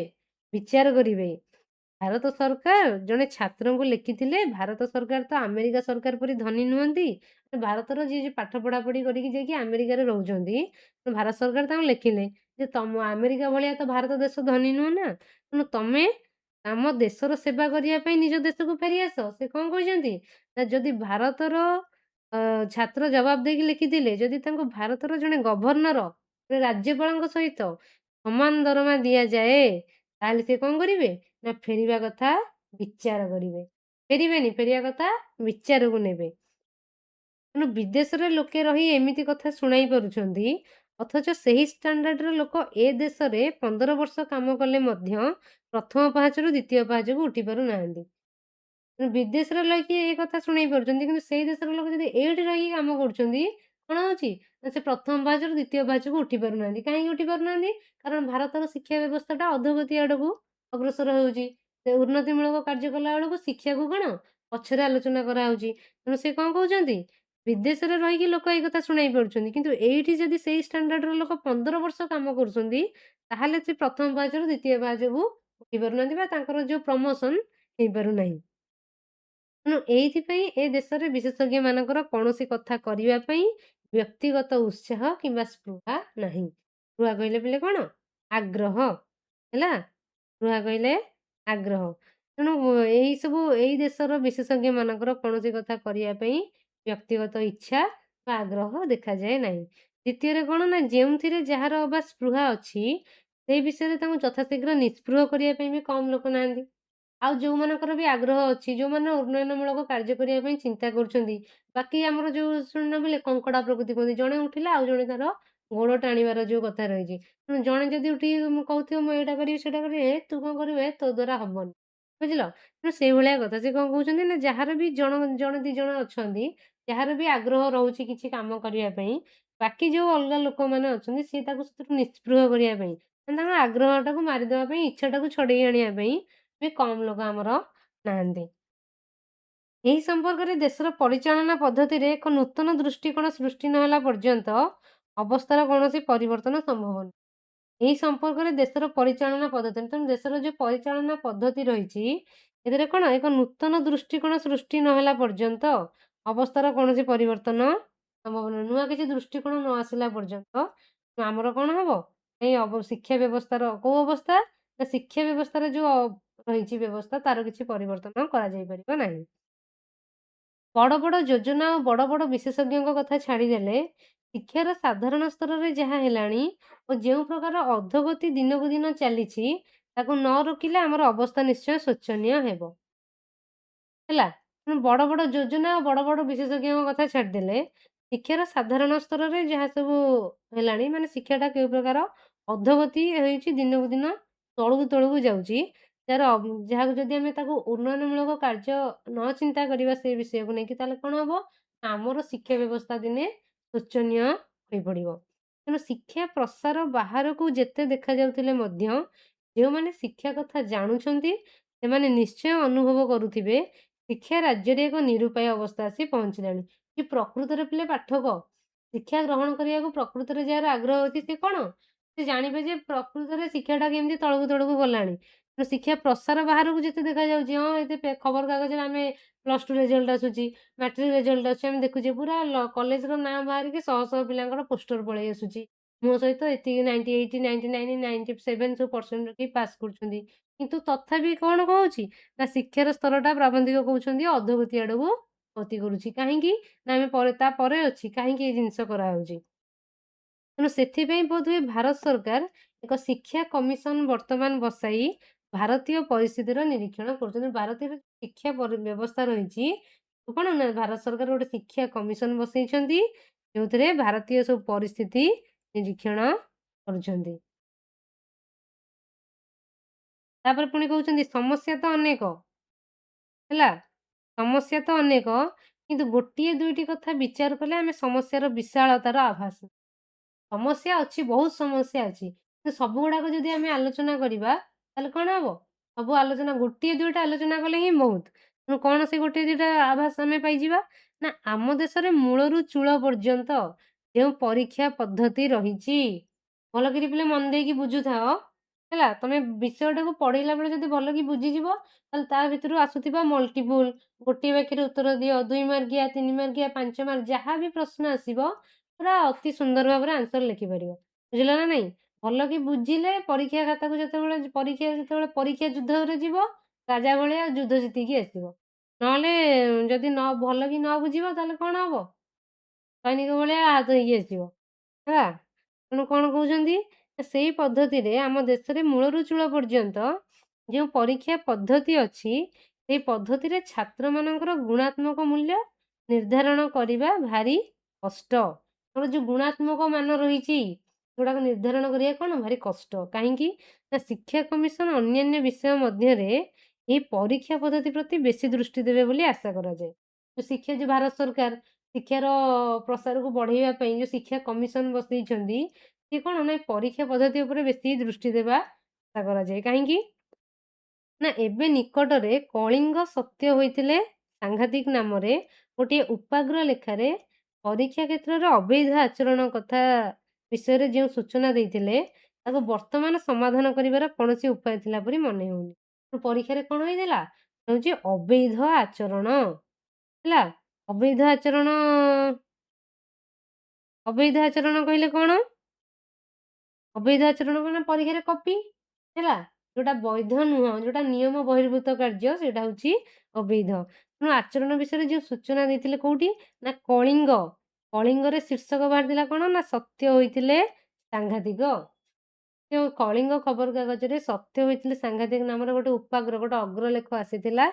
ବିଚାର କରିବେ। ଭାରତ ସରକାର ଜଣେ ଛାତ୍ରଙ୍କୁ ଲେଖିଥିଲେ, ଭାରତ ସରକାର ତ ଆମେରିକା ସରକାର ପରି ଧନୀ ନୁହନ୍ତି। ଭାରତର ଯିଏ ପାଠ ପଢ଼ାପଢ଼ି କରିକି ଯାଇକି ଆମେରିକାରେ ରହୁଛନ୍ତି, ଭାରତ ସରକାର ତାଙ୍କୁ ଲେଖିଲେ ଯେ ଆମେରିକା ଭଳିଆ ତ ଭାରତ ଦେଶ ଧନୀ ନୁହଁ ନା, ତେଣୁ ତମେ ଆମ ଦେଶର ସେବା କରିବା ପାଇଁ ନିଜ ଦେଶକୁ ଫେରିଆସ। ସେ କଣ କହିଛନ୍ତି? ନା ଯଦି ଭାରତର ଛାତ୍ର ଜବାବ ଦେଇକି ଲେଖିଥିଲେ, ଯଦି ତାଙ୍କୁ ଭାରତର ଜଣେ ଗଭର୍ଣ୍ଣର, ଜଣେ ରାଜ୍ୟପାଳଙ୍କ ସହିତ ସମାନ ଦରମା ଦିଆଯାଏ, ତାହେଲେ ସେ କଣ କରିବେ? ନା ଫେରିବା କଥା ବିଚାର କରିବେ। ଫେରିବେନି, ଫେରିବା କଥା ବିଚାରକୁ ନେବେ। ତେଣୁ ବିଦେଶରେ ଲୋକେ ରହି ଏମିତି କଥା ଶୁଣାଇ ପାରୁଛନ୍ତି, ଅଥଚ ସେହି ଷ୍ଟାଣ୍ଡାର୍ଡର ଲୋକ ଏ ଦେଶରେ 15 ବର୍ଷ କାମ କଲେ ମଧ୍ୟ ପ୍ରଥମ ପାହାଚରୁ ଦ୍ୱିତୀୟ ପାହାଚକୁ ଉଠି ପାରୁନାହାନ୍ତି। ବିଦେଶରେ ରହିକି ଏ କଥା ଶୁଣେଇ ପାରୁଛନ୍ତି, କିନ୍ତୁ ସେଇ ଦେଶର ଲୋକ ଯଦି ଏଇଠି ରହିକି କାମ କରୁଛନ୍ତି, କଣ ହଉଛି? ନା ସେ ପ୍ରଥମ ପାହାଚରୁ ଦ୍ୱିତୀୟ ପାହାଚକୁ ଉଠି ପାରୁନାହାନ୍ତି। କାହିଁକି ଉଠି ପାରୁନାହାନ୍ତି? କାରଣ ଭାରତର ଶିକ୍ଷା ବ୍ୟବସ୍ଥାଟା ଅଧୋଗତି ଆଡକୁ ଅଗ୍ରସର ହେଉଛି। ସେ ଉନ୍ନତିମୂଳକ କାର୍ଯ୍ୟ କଲା ବେଳକୁ ଶିକ୍ଷାକୁ କଣ ପଛରେ ଆଲୋଚନା କରାହଉଛି। ତେଣୁ ସେ କଣ କହୁଛନ୍ତି? ବିଦେଶରେ ରହିକି ଲୋକ ଏଇ କଥା ଶୁଣାଇ ପାରୁଛନ୍ତି, କିନ୍ତୁ ଏଇଠି ଯଦି ସେଇ ଷ୍ଟାଣ୍ଡାର୍ଡର ଲୋକ 15 ବର୍ଷ କାମ କରୁଛନ୍ତି, ତାହେଲେ ସେ ପ୍ରଥମ ପାହାଚରୁ ଦ୍ୱିତୀୟ ପାହାଚକୁ ଉଠି ପାରୁନାହାନ୍ତି ବା ତାଙ୍କର ଯୋଉ ପ୍ରମୋସନ ହେଇପାରୁନାହିଁ। ତେଣୁ ଏଇଥିପାଇଁ ଏ ଦେଶରେ ବିଶେଷଜ୍ଞମାନଙ୍କର କୌଣସି କଥା କରିବା ପାଇଁ ବ୍ୟକ୍ତିଗତ ଉତ୍ସାହ କିମ୍ବା ସ୍ପୃହା ନାହିଁ। ସ୍ପୃହା କହିଲେ ପିଲେ କଣ? ଆଗ୍ରହ। ହେଲା? ସ୍ପୃହା କହିଲେ ଆଗ୍ରହ। ତେଣୁ ଏଇ ଦେଶର ବିଶେଷଜ୍ଞମାନଙ୍କର କୌଣସି କଥା କରିବା ପାଇଁ ବ୍ୟକ୍ତିଗତ ଇଚ୍ଛା ବା ଆଗ୍ରହ ଦେଖାଯାଏ ନାହିଁ। ଦ୍ୱିତୀୟରେ କଣ ନା ଯେଉଁଥିରେ ଯାହାର ଅବା ସ୍ପୃହା ଅଛି, ସେଇ ବିଷୟରେ ତାଙ୍କୁ ଯଥାଶୀଘ୍ର ନିଷ୍ପୃହ କରିବା ପାଇଁ ବି କମ୍ ଲୋକ ନାହାନ୍ତି। ଆଉ ଯୋଉମାନଙ୍କର ବି ଆଗ୍ରହ ଅଛି, ଯୋଉମାନେ ଉନ୍ନୟନମୂଳକ କାର୍ଯ୍ୟ କରିବା ପାଇଁ ଚିନ୍ତା କରୁଛନ୍ତି, ବାକି ଆମର ଯୋଉ ଶୁଣିନ କଙ୍କଡା ପ୍ରକୃତି କୁହନ୍ତି, ଜଣେ ଉଠିଲା ଆଉ ଜଣେ ତାର ଗୋଡ଼ ଟାଣିବାର ଯୋଉ କଥା ରହିଛି। ତେଣୁ ଜଣେ ଯଦି ଉଠିକି କହୁଥିବ ମୁଁ ଏଇଟା କରିବି ସେଇଟା କରିବି, ତୁ କଣ କରିବୁ? ତୋ ଦ୍ୱାରା ହବନି। ବୁଝିଲ? ତେଣୁ ସେଇଭଳିଆ କଥା। ସେ କଣ କହୁଛନ୍ତି ନା ଯାହାର ବି ଜଣେ 2 ଜଣ ଅଛନ୍ତି, ଯାହାର ବି ଆଗ୍ରହ ରହୁଛି କିଛି କାମ କରିବା ପାଇଁ, ବାକି ଯୋଉ ଅଲଗା ଲୋକମାନେ ଅଛନ୍ତି ସିଏ ତାକୁ ସେଥିରୁ ନିଷ୍ପୃହ କରିବା ପାଇଁ, ମାନେ ତାଙ୍କ ଆଗ୍ରହଟାକୁ ମାରିଦବା ପାଇଁ, ଇଚ୍ଛାଟାକୁ ଛଡେଇ ଆଣିବା ପାଇଁ ବି କମ୍ ଲୋକ ଆମର ନାହାନ୍ତି। ଏହି ସମ୍ପର୍କରେ ଦେଶର ପରିଚାଳନା ପଦ୍ଧତିରେ ଏକ ନୂତନ ଦୃଷ୍ଟିକୋଣ ସୃଷ୍ଟି ନ ହେଲା ପର୍ଯ୍ୟନ୍ତ ଅବସ୍ଥାର କୌଣସି ପରିବର୍ତ୍ତନ ସମ୍ଭବ ନୁହେଁ। ଏହି ସମ୍ପର୍କରେ ଦେଶର ପରିଚାଳନା ପଦ୍ଧତି, ତେଣୁ ଦେଶର ଯୋଉ ପରିଚାଳନା ପଦ୍ଧତି ରହିଛି, ଏଥିରେ କଣ ଏକ ନୂତନ ଦୃଷ୍ଟିକୋଣ ସୃଷ୍ଟି ନ ହେଲା ପର୍ଯ୍ୟନ୍ତ ଅବସ୍ଥାର କୌଣସି ପରିବର୍ତ୍ତନ ସମ୍ଭବ ନୁହେଁ। ନୂଆ କିଛି ଦୃଷ୍ଟିକୋଣ ନ ଆସିଲା ପର୍ଯ୍ୟନ୍ତ ଆମର କଣ ହବ? ଏଇ ଶିକ୍ଷା ବ୍ୟବସ୍ଥାର କୋଉ ଅବସ୍ଥା? ନା ଶିକ୍ଷା ବ୍ୟବସ୍ଥାର ଯୋଉ ରହିଛି ବ୍ୟବସ୍ଥା, ତାର କିଛି ପରିବର୍ତ୍ତନ କରାଯାଇ ପାରିବ ନାହିଁ। ବଡ଼ ବଡ଼ ଯୋଜନା ଓ ବଡ଼ ବଡ଼ ବିଶେଷଜ୍ଞଙ୍କ କଥା ଛାଡ଼ିଦେଲେ, ଶିକ୍ଷାର ସାଧାରଣ ସ୍ତରରେ ଯାହା ହେଲାଣି ଓ ଯେଉଁ ପ୍ରକାର ଅଧୋଗତି ଦିନକୁ ଦିନ ଚାଲିଛି, ତାକୁ ନ ରୋକିଲେ ଆମର ଅବସ୍ଥା ନିଶ୍ଚୟ ଶୋଚନୀୟ ହେବ। ହେଲା? ତେଣୁ ବଡ଼ ବଡ଼ ଯୋଜନା ଓ ବଡ଼ ବଡ଼ ବିଶେଷଜ୍ଞଙ୍କ କଥା ଛାଡ଼ିଦେଲେ, ଶିକ୍ଷାର ସାଧାରଣ ସ୍ତରରେ ଯାହା ସବୁ ହେଲାଣି, ମାନେ ଶିକ୍ଷାଟା କେଉଁ ପ୍ରକାର ଅଧୋଗତି ହେଉଛି ଦିନକୁ ଦିନ ତଳକୁ ତଳକୁ ଯାଉଛି, ଯାହାକୁ ଯଦି ଆମେ ତାକୁ ଉନ୍ନୟନମୂଳକ କାର୍ଯ୍ୟ ନ ଚିନ୍ତା କରିବା ସେ ବିଷୟକୁ ନେଇକି, ତାହେଲେ କଣ ହବ? ଆମର ଶିକ୍ଷା ବ୍ୟବସ୍ଥା ଦିନେ ଶୋଚନୀୟ ହୋଇପଡ଼ିବ। ତେଣୁ ଶିକ୍ଷା ପ୍ରସାର ବାହାରକୁ ଯେତେ ଦେଖାଯାଉଥିଲେ ମଧ୍ୟ, ଯେଉଁମାନେ ଶିକ୍ଷା କଥା ଜାଣୁଛନ୍ତି, ସେମାନେ ନିଶ୍ଚୟ ଅନୁଭବ କରୁଥିବେ, ଶିକ୍ଷା ରାଜ୍ୟରେ ଏକ ନିରୁପାୟ ଅବସ୍ଥା ଆସି ପହଞ୍ଚିଲାଣି। କି ପ୍ରକୃତରେ ପିଲେ ପାଠକ, ଶିକ୍ଷା ଗ୍ରହଣ କରିବାକୁ ପ୍ରକୃତରେ ଯାହାର ଆଗ୍ରହ ଅଛି, ସେ କଣ? ସେ ଜାଣିବେ ଯେ ପ୍ରକୃତରେ ଶିକ୍ଷାଟା କେମିତି ତଳକୁ ତଳକୁ ଗଲାଣି। ତେଣୁ ଶିକ୍ଷା ପ୍ରସାର ବାହାରକୁ ଯେତେ ଦେଖାଯାଉଛି, ହଁ ଏତେ ଖବରକାଗଜରେ ଆମେ +2 ରେଜଲ୍ଟ ଆସୁଛି, ମାଟ୍ରିକ ରେଜଲ୍ଟ ଆସୁଛି, ଆମେ ଦେଖୁଛେ ପୁରା କଲେଜର ନାଁ ବାହାରିକି ଶହ ଶହ ପିଲାଙ୍କର ପୋଷ୍ଟର ପଳେଇ ଆସୁଛି। ମୋ ସହିତ ଏତିକି 98, 99, 97 ସବୁ ପରସେଣ୍ଟ ରଖିକି ପାସ୍ କରୁଛନ୍ତି। କିନ୍ତୁ ତଥାପି କଣ କହୁଛି? ନା ଶିକ୍ଷାର ସ୍ତରଟା ପ୍ରାବନ୍ଧିକ କହୁଛନ୍ତି ଅଧୋଗତି ଆଡ଼କୁ ଗତି କରୁଛି। କାହିଁକି? ନା ଆମେ ତାପରେ ଅଛି। କାହିଁକି ଏ ଜିନିଷ କରାହଉଛି? ତେଣୁ ସେଥିପାଇଁ ବୋଧହୁଏ ଭାରତ ସରକାର ଏକ ଶିକ୍ଷା କମିଶନ ବର୍ତ୍ତମାନ ବସାଇ ଭାରତୀୟ ପରିସ୍ଥିତିର ନିରୀକ୍ଷଣ କରୁଛନ୍ତି। ଭାରତୀୟ ଶିକ୍ଷା ବ୍ୟବସ୍ଥା ରହିଛି, କଣ ନା ଭାରତ ସରକାର ଗୋଟେ ଶିକ୍ଷା କମିଶନ ବସେଇଛନ୍ତି, ଯେଉଁଥିରେ ଭାରତୀୟ ସବୁ ପରିସ୍ଥିତି ନିରୀକ୍ଷଣ କରୁଛନ୍ତି। ତାପରେ ପୁଣି କହୁଛନ୍ତି ସମସ୍ୟା ତ ଅନେକ, ହେଲା? ସମସ୍ୟା ତ ଅନେକ, କିନ୍ତୁ ଗୋଟିଏ ଦୁଇଟି କଥା ବିଚାର କଲେ ଆମେ ସମସ୍ୟାର ବିଶାଳତାର ଆଭାସ। ସମସ୍ୟା ଅଛି, ବହୁତ ସମସ୍ୟା ଅଛି। କିନ୍ତୁ ସବୁଗୁଡ଼ାକ ଯଦି ଆମେ ଆଲୋଚନା କରିବା, ତାହେଲେ କଣ ହବ? ସବୁ ଆଲୋଚନା ଗୋଟିଏ ଦୁଇଟା ଆଲୋଚନା କଲେ ହିଁ ବହୁତ। ତେଣୁ କଣ ସେ ଗୋଟିଏ ଦୁଇଟା ଆଭାସ ଆମେ ପାଇଯିବା? ନା ଆମ ଦେଶରେ ମୂଳରୁ ଚୂଳ ପର୍ଯ୍ୟନ୍ତ ଯେଉଁ ପରୀକ୍ଷା ପଦ୍ଧତି ରହିଛି, ଭଲକିରି ପିଲେ ମନ ଦେଇକି ବୁଝୁଥାଅ, ହେଲା? ତମେ ବିଷୟଟାକୁ ପଢ଼େଇଲା ବେଳେ ଯଦି ଭଲକି ବୁଝିଯିବ, ତାହେଲେ ତା ଭିତରୁ ଆସୁଥିବା ମଲ୍ଟିପୁଲ୍, ଗୋଟିଏ ବାକ୍ୟରେ ଉତ୍ତର ଦିଅ, 2 ମାର୍କିଆ, 3 ମାର୍କିଆ, 5 ମାର୍କ ଯାହା ବି ପ୍ରଶ୍ନ ଆସିବ, ପୁରା ଅତି ସୁନ୍ଦର ଭାବରେ ଆନ୍ସର ଲେଖିପାରିବ। ବୁଝିଲ ନା ନାଇଁ? ଭଲକି ବୁଝିଲେ ପରୀକ୍ଷା ଖାତାକୁ ଯେତେବେଳେ ପରୀକ୍ଷା ଯୁଦ୍ଧରେ ଯିବ, ରାଜା ଭଳିଆ ଯୁଦ୍ଧ ଜିତିକି ଆସିବ। ନହେଲେ ଯଦି ଭଲକି ନ ବୁଝିବ ତାହେଲେ କଣ ହବ? ସୈନିକ ଭଳିଆ ହାତ ହେଇକି ଆସିବ। ହେଲା? ତେଣୁ କଣ କହୁଛନ୍ତି? ନା ସେଇ ପଦ୍ଧତିରେ ଆମ ଦେଶରେ ମୂଳରୁ ଚୂଳ ପର୍ଯ୍ୟନ୍ତ ଯେଉଁ ପରୀକ୍ଷା ପଦ୍ଧତି ଅଛି, ସେଇ ପଦ୍ଧତିରେ ଛାତ୍ରମାନଙ୍କର ଗୁଣାତ୍ମକ ମୂଲ୍ୟ ନିର୍ଦ୍ଧାରଣ କରିବା ଭାରି କଷ୍ଟ। ଆମର ଯୋଉ ଗୁଣାତ୍ମକ ମାନ ରହିଛି, ସେଗୁଡାକ ନିର୍ଦ୍ଧାରଣ କରିବା କଣ ଭାରି କଷ୍ଟ। କାହିଁକି? ନା ଶିକ୍ଷା କମିଶନ ଅନ୍ୟାନ୍ୟ ବିଷୟ ମଧ୍ୟରେ ଏଇ ପରୀକ୍ଷା ପଦ୍ଧତି ପ୍ରତି ବେଶୀ ଦୃଷ୍ଟି ଦେବେ ବୋଲି ଆଶା କରାଯାଏ। ଯୋଉ ଭାରତ ସରକାର ଶିକ୍ଷାର ପ୍ରସାରକୁ ବଢେଇବା ପାଇଁ ଯୋଉ ଶିକ୍ଷା କମିଶନ ବସେଇଛନ୍ତି, ସିଏ କଣ ନା ପରୀକ୍ଷା ପଦ୍ଧତି ଉପରେ ବେଶୀ ଦୃଷ୍ଟି ଦେବା ଆଶା କରାଯାଏ। କାହିଁକି? ନା ଏବେ ନିକଟରେ କଳିଙ୍ଗ ସତ୍ୟ ହୋଇଥିଲେ ସାଂଘାତିକ ନାମରେ ଗୋଟିଏ ଉପାଗ୍ର ଲେଖାରେ ପରୀକ୍ଷା କ୍ଷେତ୍ରରେ ଅବୈଧ ଆଚରଣ କଥା ବିଷୟରେ ଯେଉଁ ସୂଚନା ଦେଇଥିଲେ, ତାକୁ ବର୍ତ୍ତମାନ ସମାଧାନ କରିବାର କୌଣସି ଉପାୟ ଥିଲା ପରି ମନେ ହଉନି। ପରୀକ୍ଷାରେ କଣ ହେଇଥିଲା? ହଉଛି ଅବୈଧ ଆଚରଣ ହେଲା। ଅବୈଧ ଆଚରଣ ଅବୈଧ ଆଚରଣ କହିଲେ କଣ? ଅବୈଧ ଆଚରଣ କଣ? ପରୀକ୍ଷାରେ କପି ହେଲା। ଯୋଉଟା ବୈଧ ନୁହଁ, ଯୋଉଟା ନିୟମ ବହିର୍ଭୂତ କାର୍ଯ୍ୟ, ସେଇଟା ହଉଛି ଅବୈଧ। ତେଣୁ ଆଚରଣ ବିଷୟରେ ଯୋଉ ସୂଚନା ଦେଇଥିଲେ କୋଉଠି? ନା କଳିଙ୍ଗ। କଳିଙ୍ଗରେ ଶୀର୍ଷକ ବାହାରିଥିଲା କଣ? ନା ସତ୍ୟ ହୋଇଥିଲେ ସାଂଘାତିକ। ଯୋଉ କଳିଙ୍ଗ ଖବରକାଗଜରେ ସତ୍ୟ ହୋଇଥିଲେ ସାଂଘାତିକ ନାମରେ ଗୋଟେ ଗୋଟେ ଅଗ୍ରଲେଖ ଆସିଥିଲା,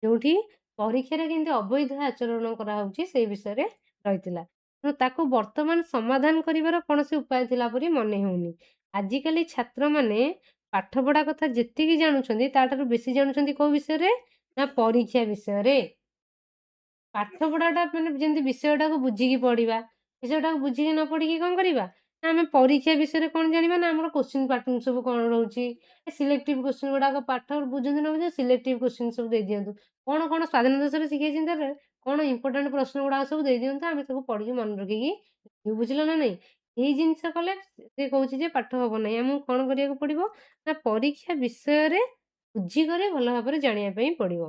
ଯୋଉଠି ପରୀକ୍ଷାରେ କେମିତି ଅବୈଧ ଆଚରଣ କରାହଉଛି ସେଇ ବିଷୟରେ ରହିଥିଲା। ତେଣୁ ତାକୁ ବର୍ତ୍ତମାନ ସମାଧାନ କରିବାର କୌଣସି ଉପାୟ ଥିଲା ପରି ମନେ ହଉନି। ଆଜିକାଲି ଛାତ୍ରମାନେ ପାଠପଢା କଥା ଯେତିକି ଜାଣୁଛନ୍ତି, ତାଠାରୁ ବେଶୀ ଜାଣୁଛନ୍ତି କୋଉ ବିଷୟରେ? ନା ପରୀକ୍ଷା ବିଷୟରେ। ପାଠପଢାଟା ମାନେ ଯେମିତି ବିଷୟଟାକୁ ବୁଝିକି ପଢିବା, ବିଷୟଟାକୁ ବୁଝିକି ନ ପଢିକି କଣ କରିବା? ନା ଆମେ ପରୀକ୍ଷା ବିଷୟରେ କଣ ଜାଣିବା? ନା ଆମର କୋଶ୍ଚିନ୍ ପାଟର୍ନ ସବୁ କଣ ରହୁଛି, ସିଲେକ୍ଟିଭ କୋଶ୍ଚିନ୍ ଗୁଡାକ ପାଠ ବୁଝନ୍ତୁ ନ ବୁଝନ୍ତୁ ସିଲେକ୍ଟିଭ କୋଶ୍ଚିନ୍ ସବୁ ଦେଇଦିଅନ୍ତୁ। କଣ କଣ ସ୍ୱାଧୀନତା ଦେଶରେ ଶିଖେଇଛନ୍ତି ତାରେ କଣ ଇମ୍ପୋର୍ଟାଣ୍ଟ ପ୍ରଶ୍ନ ଗୁଡାକ ସବୁ ଦେଇଦିଅନ୍ତୁ, ଆମେ ସବୁ ପଢିକି ମନେ ରଖିକି ବୁଝିଲ ନା ନାଇଁ? ଏଇ ଜିନିଷ କଲେ ସେ କହୁଛି ଯେ ପାଠ ହବ ନାହିଁ। ଆମକୁ କଣ କରିବାକୁ ପଡିବ? ନା ପରୀକ୍ଷା ବିଷୟରେ ବୁଝିକରି ଭଲ ଭାବରେ ଜାଣିବା ପାଇଁ ପଡିବ।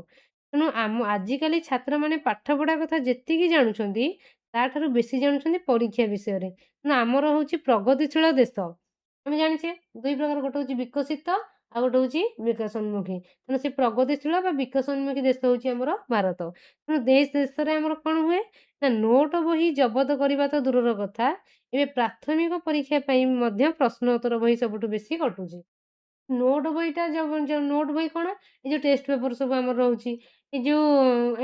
ତେଣୁ ଆଜିକାଲି ଛାତ୍ରମାନେ ପାଠପଢା କଥା ଯେତିକି ଜାଣୁଛନ୍ତି, ତାଠାରୁ ବେଶୀ ଜାଣୁଛନ୍ତି ପରୀକ୍ଷା ବିଷୟରେ। ତେଣୁ ଆମର ହଉଛି ପ୍ରଗତିଶୀଳ ଦେଶ। ଆମେ ଜାଣିଛେ ଦୁଇ ପ୍ରକାର, ଗୋଟେ ହଉଛି ବିକଶିତ ଆଉ ଗୋଟେ ହଉଛି ବିକାଶୋନ୍ମୁଖୀ। ତେଣୁ ସେ ପ୍ରଗତିଶୀଳ ବା ବିକାଶୋନ୍ମୁଖୀ ଦେଶ ହଉଛି ଆମର ଭାରତ। ତେଣୁ ଦେଶରେ ଆମର କଣ ହୁଏ? ନା ନୋଟ ବହି ଜବତ କରିବା ତ ଦୂରର କଥା, ଏବେ ପ୍ରାଥମିକ ପରୀକ୍ଷା ପାଇଁ ମଧ୍ୟ ପ୍ରଶ୍ନ ଉତ୍ତର ବହି ସବୁଠୁ ବେଶୀ କଟୁଛି। ନୋଟ ବହିଟା ନୋଟ ବହି କଣ? ଏ ଯୋଉ ଟେଷ୍ଟ ପେପର ସବୁ ଆମର ରହୁଛି, ଏ ଯୋଉ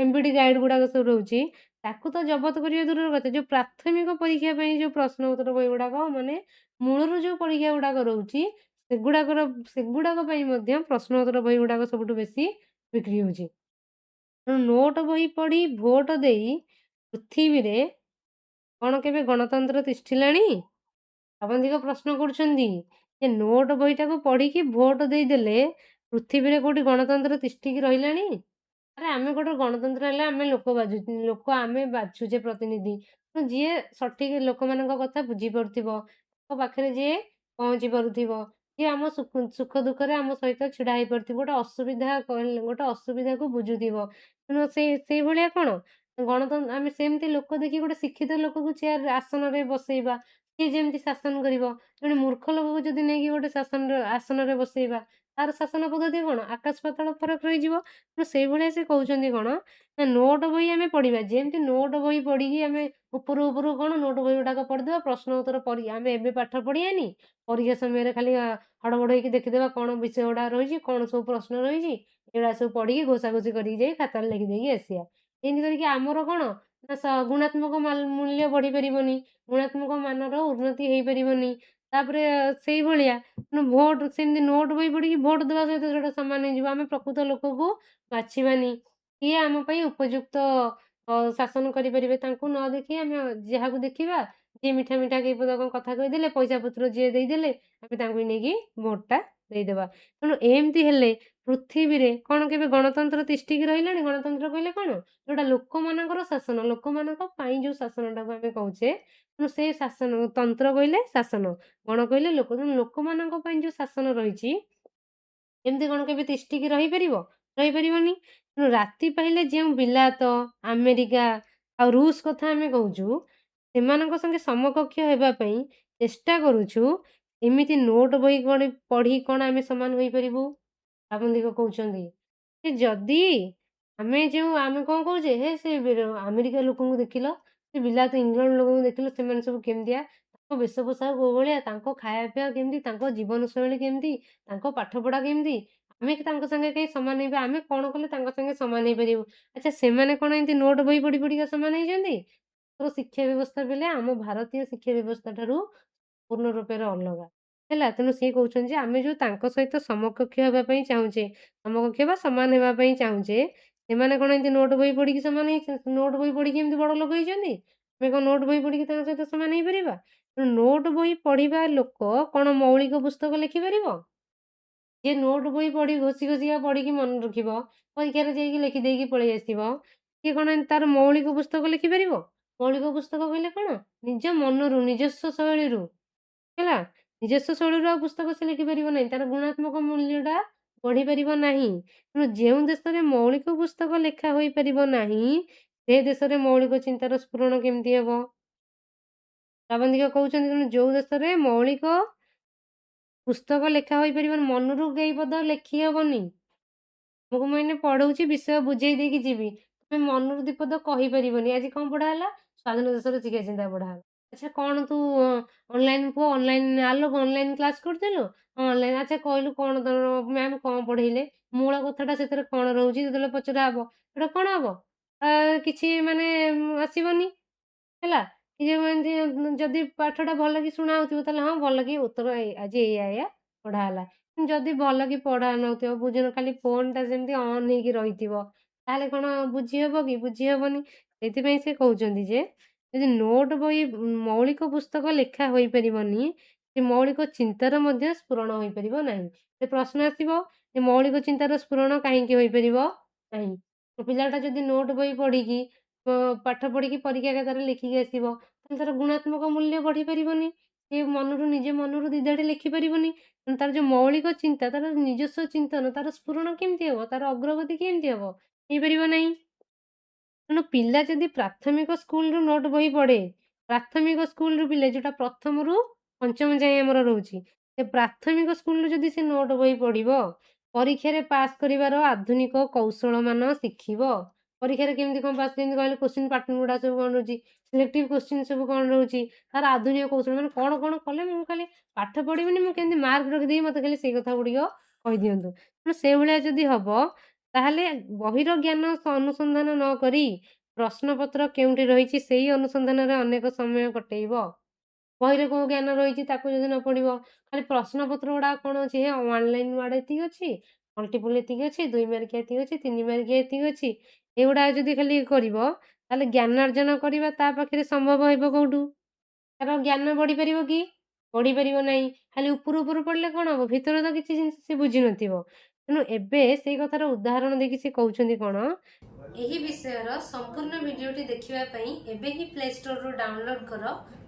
ଏମବିଡି ଗାଇଡ ଗୁଡାକ ସବୁ ରହୁଛି, ତାକୁ ତ ଜବତ କରିବା ଦୂରର କଥା, ଯୋଉ ପ୍ରାଥମିକ ପରୀକ୍ଷା ପାଇଁ ଯୋଉ ପ୍ରଶ୍ନ ଉତ୍ତର ବହି ଗୁଡାକ ମାନେ ମୂଳରୁ ଯୋଉ ପରୀକ୍ଷା ଗୁଡାକ ରହୁଛି, ସେଗୁଡାକ ପାଇଁ ମଧ୍ୟ ପ୍ରଶ୍ନ ଉତ୍ତର ବହି ଗୁଡାକ ସବୁଠୁ ବେଶୀ ବିକ୍ରି ହଉଛି। ତେଣୁ ନୋଟ ବହି ପଢି ଭୋଟ ଦେଇ ପୃଥିବୀରେ କଣ କେବେ ଗଣତନ୍ତ୍ର ତିଷ୍ଠିଲାଣି? ଅଧିକ ପ୍ରଶ୍ନ କରୁଛନ୍ତି ଯେ ନୋଟ ବହିଟାକୁ ପଢିକି ଭୋଟ ଦେଇଦେଲେ ପୃଥିବୀରେ କୋଉଠି ଗଣତନ୍ତ୍ର ତିଷ୍ଠିକି ରହିଲାଣି? ଆରେ ଆମେ ଗୋଟେ ଗଣତନ୍ତ୍ର ହେଲେ ଆମେ ଲୋକ ଆମେ ବାଛୁଛେ ପ୍ରତିନିଧି। ଯିଏ ସଠିକ ଲୋକମାନଙ୍କ କଥା ବୁଝିପାରୁଥିବ, ତାଙ୍କ ପାଖରେ ଯିଏ ପହଞ୍ଚି ପାରୁଥିବ, ଯିଏ ଆମ ସୁଖ ଦୁଃଖରେ ଆମ ସହିତ ଛିଡା ହେଇପାରୁଥିବ, ଗୋଟେ ଅସୁବିଧାକୁ ବୁଝୁଥିବ। ତେଣୁ ସେଇଭଳିଆ କଣ ଗଣତନ୍ତ୍ର, ଆମେ ସେମିତି ଲୋକ ଦେଖି ଗୋଟେ ଶିକ୍ଷିତ ଲୋକକୁ ଆସନରେ ବସେଇବା, ସିଏ ଯେମିତି ଶାସନ କରିବ। ଜଣେ ମୂର୍ଖ ଲୋକକୁ ଯଦି ନେଇକି ଗୋଟେ ଆସନରେ ବସେଇବା, ତାର ଶାସନ ପଦ୍ଧତି କଣ ଆକାଶ ପାତାଳ ଫରକ ରହିଯିବ। ତେଣୁ ସେଇଭଳିଆ ସେ କହୁଛନ୍ତି କଣ? ନା ନୋଟ ବହି ଆମେ ପଢିବା, ଯେମିତି ନୋଟ ବହି ପଢିକି ଆମେ ଉପରୁ କଣ ନୋଟ ବହି ଗୁଡାକ ପଢିଦେବା, ପ୍ରଶ୍ନ ଉତ୍ତର ଆମେ ଏବେ ପାଠ ପଢିବାନି, ପରୀକ୍ଷା ସମୟରେ ଖାଲି ହଡବଡ ହେଇକି ଦେଖିଦେବା କଣ ବିଷୟ ଗୁଡା ରହିଛି, କଣ ସବୁ ପ୍ରଶ୍ନ ରହିଛି, ଏଗୁଡା ସବୁ ପଢିକି ଘୋଷାଘୋଷି କରିକି ଯାଇ ଖାତାରେ ଲେଖିଦେଇକି ଆସିବା। ଏମିତି କରିକି ଆମର କଣ ନା ଗୁଣାତ୍ମକ ମୂଲ୍ୟ ବଢି ପାରିବନି, ଗୁଣାତ୍ମକ ମାନର ଉନ୍ନତି ହେଇପାରିବନି। ତାପରେ ସେଇଭଳିଆ ସେମିତି ନୋଟ ବହି ପଢିକି ଭୋଟ ଦେବା ସହିତ ସେଟା ସମାନ ହେଇଯିବ। ଆମେ ପ୍ରକୃତ ଲୋକକୁ ବାଛିବାନି, କିଏ ଆମ ପାଇଁ ଉପଯୁକ୍ତ ଶାସନ କରିପାରିବେ, ତାଙ୍କୁ ନ ଦେଖି ଆମେ ଯାହାକୁ ଦେଖିବା, ଯିଏ ମିଠା ମିଠା କେଇ ପଦ କଥା କହିଦେଲେ, ପଇସା ପତ୍ର ଯିଏ ଦେଇଦେଲେ, ଆମେ ତାଙ୍କୁ ନେଇକି ଭୋଟଟା ଦେଇଦେବା। ତେଣୁ ଏମିତି ହେଲେ ପୃଥିବୀରେ କଣ କେବେ ଗଣତନ୍ତ୍ର ତିଷ୍ଠିକି ରହିଲାଣି? ଗଣତନ୍ତ୍ର କହିଲେ କଣ? ଯୋଉଟା ଲୋକମାନଙ୍କର ଶାସନ, ଲୋକମାନଙ୍କ ପାଇଁ ଯୋଉ ଶାସନଟାକୁ ଆମେ କହୁଛେ, ତେଣୁ ସେ ଶାସନ, ତନ୍ତ୍ର କହିଲେ ଶାସନ, ଗଣ କହିଲେ ଲୋକ। ତେଣୁ ଲୋକମାନଙ୍କ ପାଇଁ ଯୋଉ ଶାସନ ରହିଛି, ଏମିତି କଣ କେବେ ତିଷ୍ଠିକି ରହିପାରିବ? ରହିପାରିବନି। ତେଣୁ ରାତି ପାହିଲେ ଯେଉଁ ବିଲାତ, ଆମେରିକା ଆଉ ରୁଷ କଥା ଆମେ କହୁଛୁ, ସେମାନଙ୍କ ସଙ୍ଗେ ସମକକ୍ଷ ହେବା ପାଇଁ ଚେଷ୍ଟା କରୁଛୁ, ଏମିତି ନୋଟ ବହି ପଢ଼ି କ'ଣ ଆମେ ସମାନ ହୋଇପାରିବୁ? ପ୍ରାବନ୍ଧିକ କହୁଛନ୍ତି ଯେ ଯଦି ଆମେ କ'ଣ କହୁଛେ, ହେ ସେ ଆମେରିକା ଲୋକଙ୍କୁ ଦେଖିଲ, ସେ ବିଲାତ ଇଂଲଣ୍ଡ ଲୋକଙ୍କୁ ଦେଖିଲ, ସେମାନେ ସବୁ କେମିତିଆ, ତାଙ୍କ ବେଶ ପୋଷାକ କୋଉ ଭଳିଆ, ତାଙ୍କ ଖାଇବା ପିଇବା କେମିତି, ତାଙ୍କ ଜୀବନଶୈଳୀ କେମିତି, ତାଙ୍କ ପାଠପଢ଼ା କେମିତି, ଆମେ ତାଙ୍କ ସାଙ୍ଗେ କାହିଁ ସମାନ ହେଇପାରିବା? ଆମେ କ'ଣ କଲେ ତାଙ୍କ ସାଙ୍ଗେ ସମାନ ହେଇପାରିବୁ? ଆଚ୍ଛା, ସେମାନେ କ'ଣ ଏମିତି ନୋଟ ବହି ପଢ଼ି ପଢ଼ିକା ସମାନ ହେଇଛନ୍ତି? ତାଙ୍କର ଶିକ୍ଷା ବ୍ୟବସ୍ଥା ବେଲେ ଆମ ଭାରତୀୟ ଶିକ୍ଷା ବ୍ୟବସ୍ଥା ଠାରୁ ପୂର୍ଣ୍ଣ ରୂପେରେ ଅଲଗା ହେଲା। ତେଣୁ ସିଏ କହୁଛନ୍ତି ଯେ ଆମେ ଯୋଉ ତାଙ୍କ ସହିତ ସମକକ୍ଷ ହେବା ପାଇଁ ଚାହୁଁଛେ, ସମକକ୍ଷ ବା ସମାନ ହେବା ପାଇଁ ଚାହୁଁଛେ, ସେମାନେ କ'ଣ ଏମିତି ନୋଟ ବହି ପଢ଼ିକି ସମାନ ନୋଟ ବହି ପଢ଼ିକି ଏମିତି ବଡ଼ ଲୋକ ହେଇଛନ୍ତି? ଆମେ କ'ଣ ନୋଟ ବହି ପଢ଼ିକି ତାଙ୍କ ସହିତ ସମାନ ହେଇପାରିବା? ତେଣୁ ନୋଟ ବହି ପଢ଼ିବା ଲୋକ କ'ଣ ମୌଳିକ ପୁସ୍ତକ ଲେଖିପାରିବ? ଯିଏ ନୋଟ ବହି ପଢ଼ି ଘୋଷି ଘୋଷିକା ପଢ଼ିକି ମନେ ରଖିବ, ପରୀକ୍ଷାରେ ଯାଇକି ଲେଖିଦେଇକି ପଳେଇ ଆସିବ, ସିଏ କ'ଣ ତାର ମୌଳିକ ପୁସ୍ତକ ଲେଖିପାରିବ? ମୌଳିକ ପୁସ୍ତକ କହିଲେ କ'ଣ? ନିଜ ମନରୁ, ନିଜସ୍ୱ ଶୈଳୀରୁ ହେଲା। ନିଜସ୍ୱ ଶୈଳୀରୁ ଆଉ ପୁସ୍ତକ ସେ ଲେଖିପାରିବ ନାହିଁ। ତାର ଗୁଣାତ୍ମକ ମୂଲ୍ୟଟା ବଢ଼ିପାରିବ ନାହିଁ। ତେଣୁ ଯେଉଁ ଦେଶରେ ମୌଳିକ ପୁସ୍ତକ ଲେଖା ହୋଇପାରିବ ନାହିଁ, ସେ ଦେଶରେ ମୌଳିକ ଚିନ୍ତାର ସ୍ଫୁରଣ କେମିତି ହେବ? ପ୍ରାବନ୍ଧିକ କହୁଛନ୍ତି ତେଣୁ ଯୋଉ ଦେଶରେ ମୌଳିକ ପୁସ୍ତକ ଲେଖା ହୋଇପାରିବନି, ମନରୁ କେଇ ପଦ ଲେଖି ହବନି। ତୁମକୁ ମୁଁ ଏଇନେ ପଢ଼ଉଛି, ବିଷୟ ବୁଝେଇ ଦେଇକି ଯିବି। ତୁମେ ମନରୁ ଦି ପଦ କହିପାରିବନି। ଆଜି କ'ଣ ପଢ଼ା ହେଲା? ସ୍ୱାଧୀନ ଦେଶର ଶିକ୍ଷା ଚିନ୍ତା ପଢ଼ା ହେଲା। ଆଚ୍ଛା, କ'ଣ ତୁ ଅନଲାଇନ୍ ପୁଅ ଆଲୋକ ଅନଲାଇନ୍ କ୍ଲାସ୍ କରୁଥିଲୁ? ହଁ, ଅନଲାଇନ୍। ଆଚ୍ଛା, କହିଲୁ କ'ଣ ତମର ମ୍ୟାମ୍ କ'ଣ ପଢ଼େଇଲେ? ମୂଳ କଥାଟା ସେଥିରେ କ'ଣ ରହୁଛି? ଯେତେବେଳେ ପଚରା ହବ, ସେଟା କ'ଣ ହବ? କିଛି ମାନେ ଆସିବନି ହେଲା। କି ଯୋଉ ଏମିତି ଯଦି ପାଠଟା ଭଲ କି ଶୁଣା ହଉଥିବ, ତାହେଲେ ହଁ ଭଲ କି ଉତ୍ତର ଆଜି ଏଇଆ ପଢ଼ା ହେଲା। ଯଦି ଭଲ କି ପଢ଼ା ନଥିବ, ବୁଝୁନ, ଖାଲି ଫୋନ୍‌ଟା ଯେମିତି ଅନ୍ ହେଇକି ରହିଥିବ, ତାହେଲେ କ'ଣ ବୁଝି ହବ କି? ବୁଝି ହବନି। ସେଇଥିପାଇଁ ସେ କହୁଛନ୍ତି ଯେ ଯଦି ନୋଟ ବହି ମୌଳିକ ପୁସ୍ତକ ଲେଖା ହୋଇପାରିବନି, ସେ ମୌଳିକ ଚିନ୍ତାର ମଧ୍ୟ ସ୍ଫୁରଣ ହୋଇପାରିବ ନାହିଁ। ସେ ପ୍ରଶ୍ନ ଆସିବ ଯେ ମୌଳିକ ଚିନ୍ତାର ସ୍ଫୁରଣ କାହିଁକି ହୋଇପାରିବ ନାହିଁ? ପିଲାଟା ଯଦି ନୋଟ ବହି ପଢ଼ିକି ପାଠ ପଢ଼ିକି ପରୀକ୍ଷା ଖାତାରେ ଲେଖିକି ଆସିବ, ତାହେଲେ ତାର ଗୁଣାତ୍ମକ ମୂଲ୍ୟ ବଢ଼ିପାରିବନି। ସେ ନିଜ ମନରୁ ଦି ଧାଡ଼ି ଲେଖିପାରିବନି। ତାର ଯୋଉ ମୌଳିକ ଚିନ୍ତା, ତାର ନିଜସ୍ୱ ଚିନ୍ତନ, ତାର ସ୍ଫୁରଣ କେମିତି ହବ? ତାର ଅଗ୍ରଗତି କେମିତି ହବ? ହେଇପାରିବ ନାହିଁ। ତେଣୁ ପିଲା ଯଦି ପ୍ରାଥମିକ ସ୍କୁଲରୁ ନୋଟ ବହି ପଢ଼େ, ପ୍ରାଥମିକ ସ୍କୁଲରୁ ପିଲେ ଯୋଉଟା ପ୍ରଥମରୁ ପଞ୍ଚମ ଯାଏଁ ଆମର ରହୁଛି, ସେ ପ୍ରାଥମିକ ସ୍କୁଲରୁ ଯଦି ସେ ନୋଟ ବହି ପଢ଼ିବ, ପରୀକ୍ଷାରେ ପାସ୍ କରିବାର ଆଧୁନିକ କୌଶଳମାନ ଶିଖିବ। ପରୀକ୍ଷାରେ କେମିତି କ'ଣ ପାସ୍, ଯେମିତି କହିଲେ କୋଶ୍ଚିନ୍ ପାଟର୍ନ ଗୁଡ଼ା ସବୁ କ'ଣ ରହୁଛି, ସିଲେକ୍ଟିଭ୍ କୋଶ୍ଚିନ୍ ସବୁ କ'ଣ ରହୁଛି, ତାର ଆଧୁନିକ କୌଶଳ ମାନେ କ'ଣ କଲେ ମୁଁ ଖାଲି ପାଠ ପଢ଼ିବିନି, ମୁଁ କେମିତି ମାର୍କ ରଖିଦେବି, ମୋତେ ଖାଲି ସେଇ କଥା ଗୁଡ଼ିକ କହିଦିଅନ୍ତୁ। ତେଣୁ ସେଇଭଳିଆ ଯଦି ହବ, ତାହେଲେ ବହିର ଜ୍ଞାନ ଅନୁସନ୍ଧାନ ନ କରି ପ୍ରଶ୍ନପତ୍ର କେଉଁଠି ରହିଛି ସେଇ ଅନୁସନ୍ଧାନରେ ଅନେକ ସମୟ କଟେଇବ। ବହିରେ କୋଉ ଜ୍ଞାନ ରହିଛି ତାକୁ ଯଦି ନ ପଢ଼ିବ, ଖାଲି ପ୍ରଶ୍ନପତ୍ର ଗୁଡ଼ାକ କ'ଣ ଅଛି, ହେ ୱାନ୍ ଲାଇନ୍ ୱାର୍ଡ଼ ଏତିକି ଅଛି, ମଲ୍ଟିପୁଲ୍ ଏତିକି ଅଛି, 2 ମାର୍କିଆ ଏତିକି ଅଛି, 3 ମାର୍କିଆ ଏତିକି ଅଛି, ଏଗୁଡ଼ାକ ଯଦି ଖାଲି କରିବ, ତାହେଲେ ଜ୍ଞାନାର୍ଜନ କରିବା ତା ପାଖରେ ସମ୍ଭବ ହେବ କୋଉଠୁ? ତାର ଜ୍ଞାନ ବଢ଼ିପାରିବ କି? ବଢ଼ିପାରିବ ନାହିଁ। ଖାଲି ଉପରୁ ପଢ଼ିଲେ କ'ଣ ହବ? ଭିତରୁ ତ କିଛି ଜିନିଷ ସେ ବୁଝିନଥିବ। ତେଣୁ ଏବେ ସେଇ କଥାର ଉଦାହରଣ ଦେଇକି ସେ କହୁଛନ୍ତି କ'ଣ, ଏହି ବିଷୟର ସମ୍ପୂର୍ଣ୍ଣ ଭିଡ଼ିଓଟି ଦେଖିବା ପାଇଁ ଏବେ ହିଁ ପ୍ଲେ ଷ୍ଟୋରରୁ ଡାଉନଲୋଡ୍ କର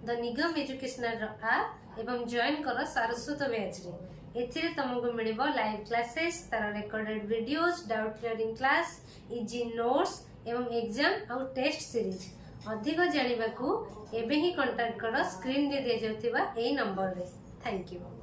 ଦ ନିଗମ ଏଜୁକେସନାଲର ଆପ୍ ଏବଂ ଜଏନ୍ କର ସାରସ୍ୱତ ବ୍ୟାଚ୍‌ରେ। ଏଥିରେ ତମକୁ ମିଳିବ ଲାଇଭ୍ କ୍ଲାसेସ୍, ତାର recorded videos, doubt clearing class, easy notes ଏବଂ ଏକ୍ଜାମ୍ ଆଉ ଟେଷ୍ଟ ସିରିଜ୍। ଅଧିକ ଜାଣିବାକୁ ଏବେ ହିଁ କଣ୍ଟାକ୍ଟ କର ସ୍କ୍ରିନ୍‌ରେ ଦିଆଯାଉଥିବା ଏହି ନମ୍ବରରେ। Thank you.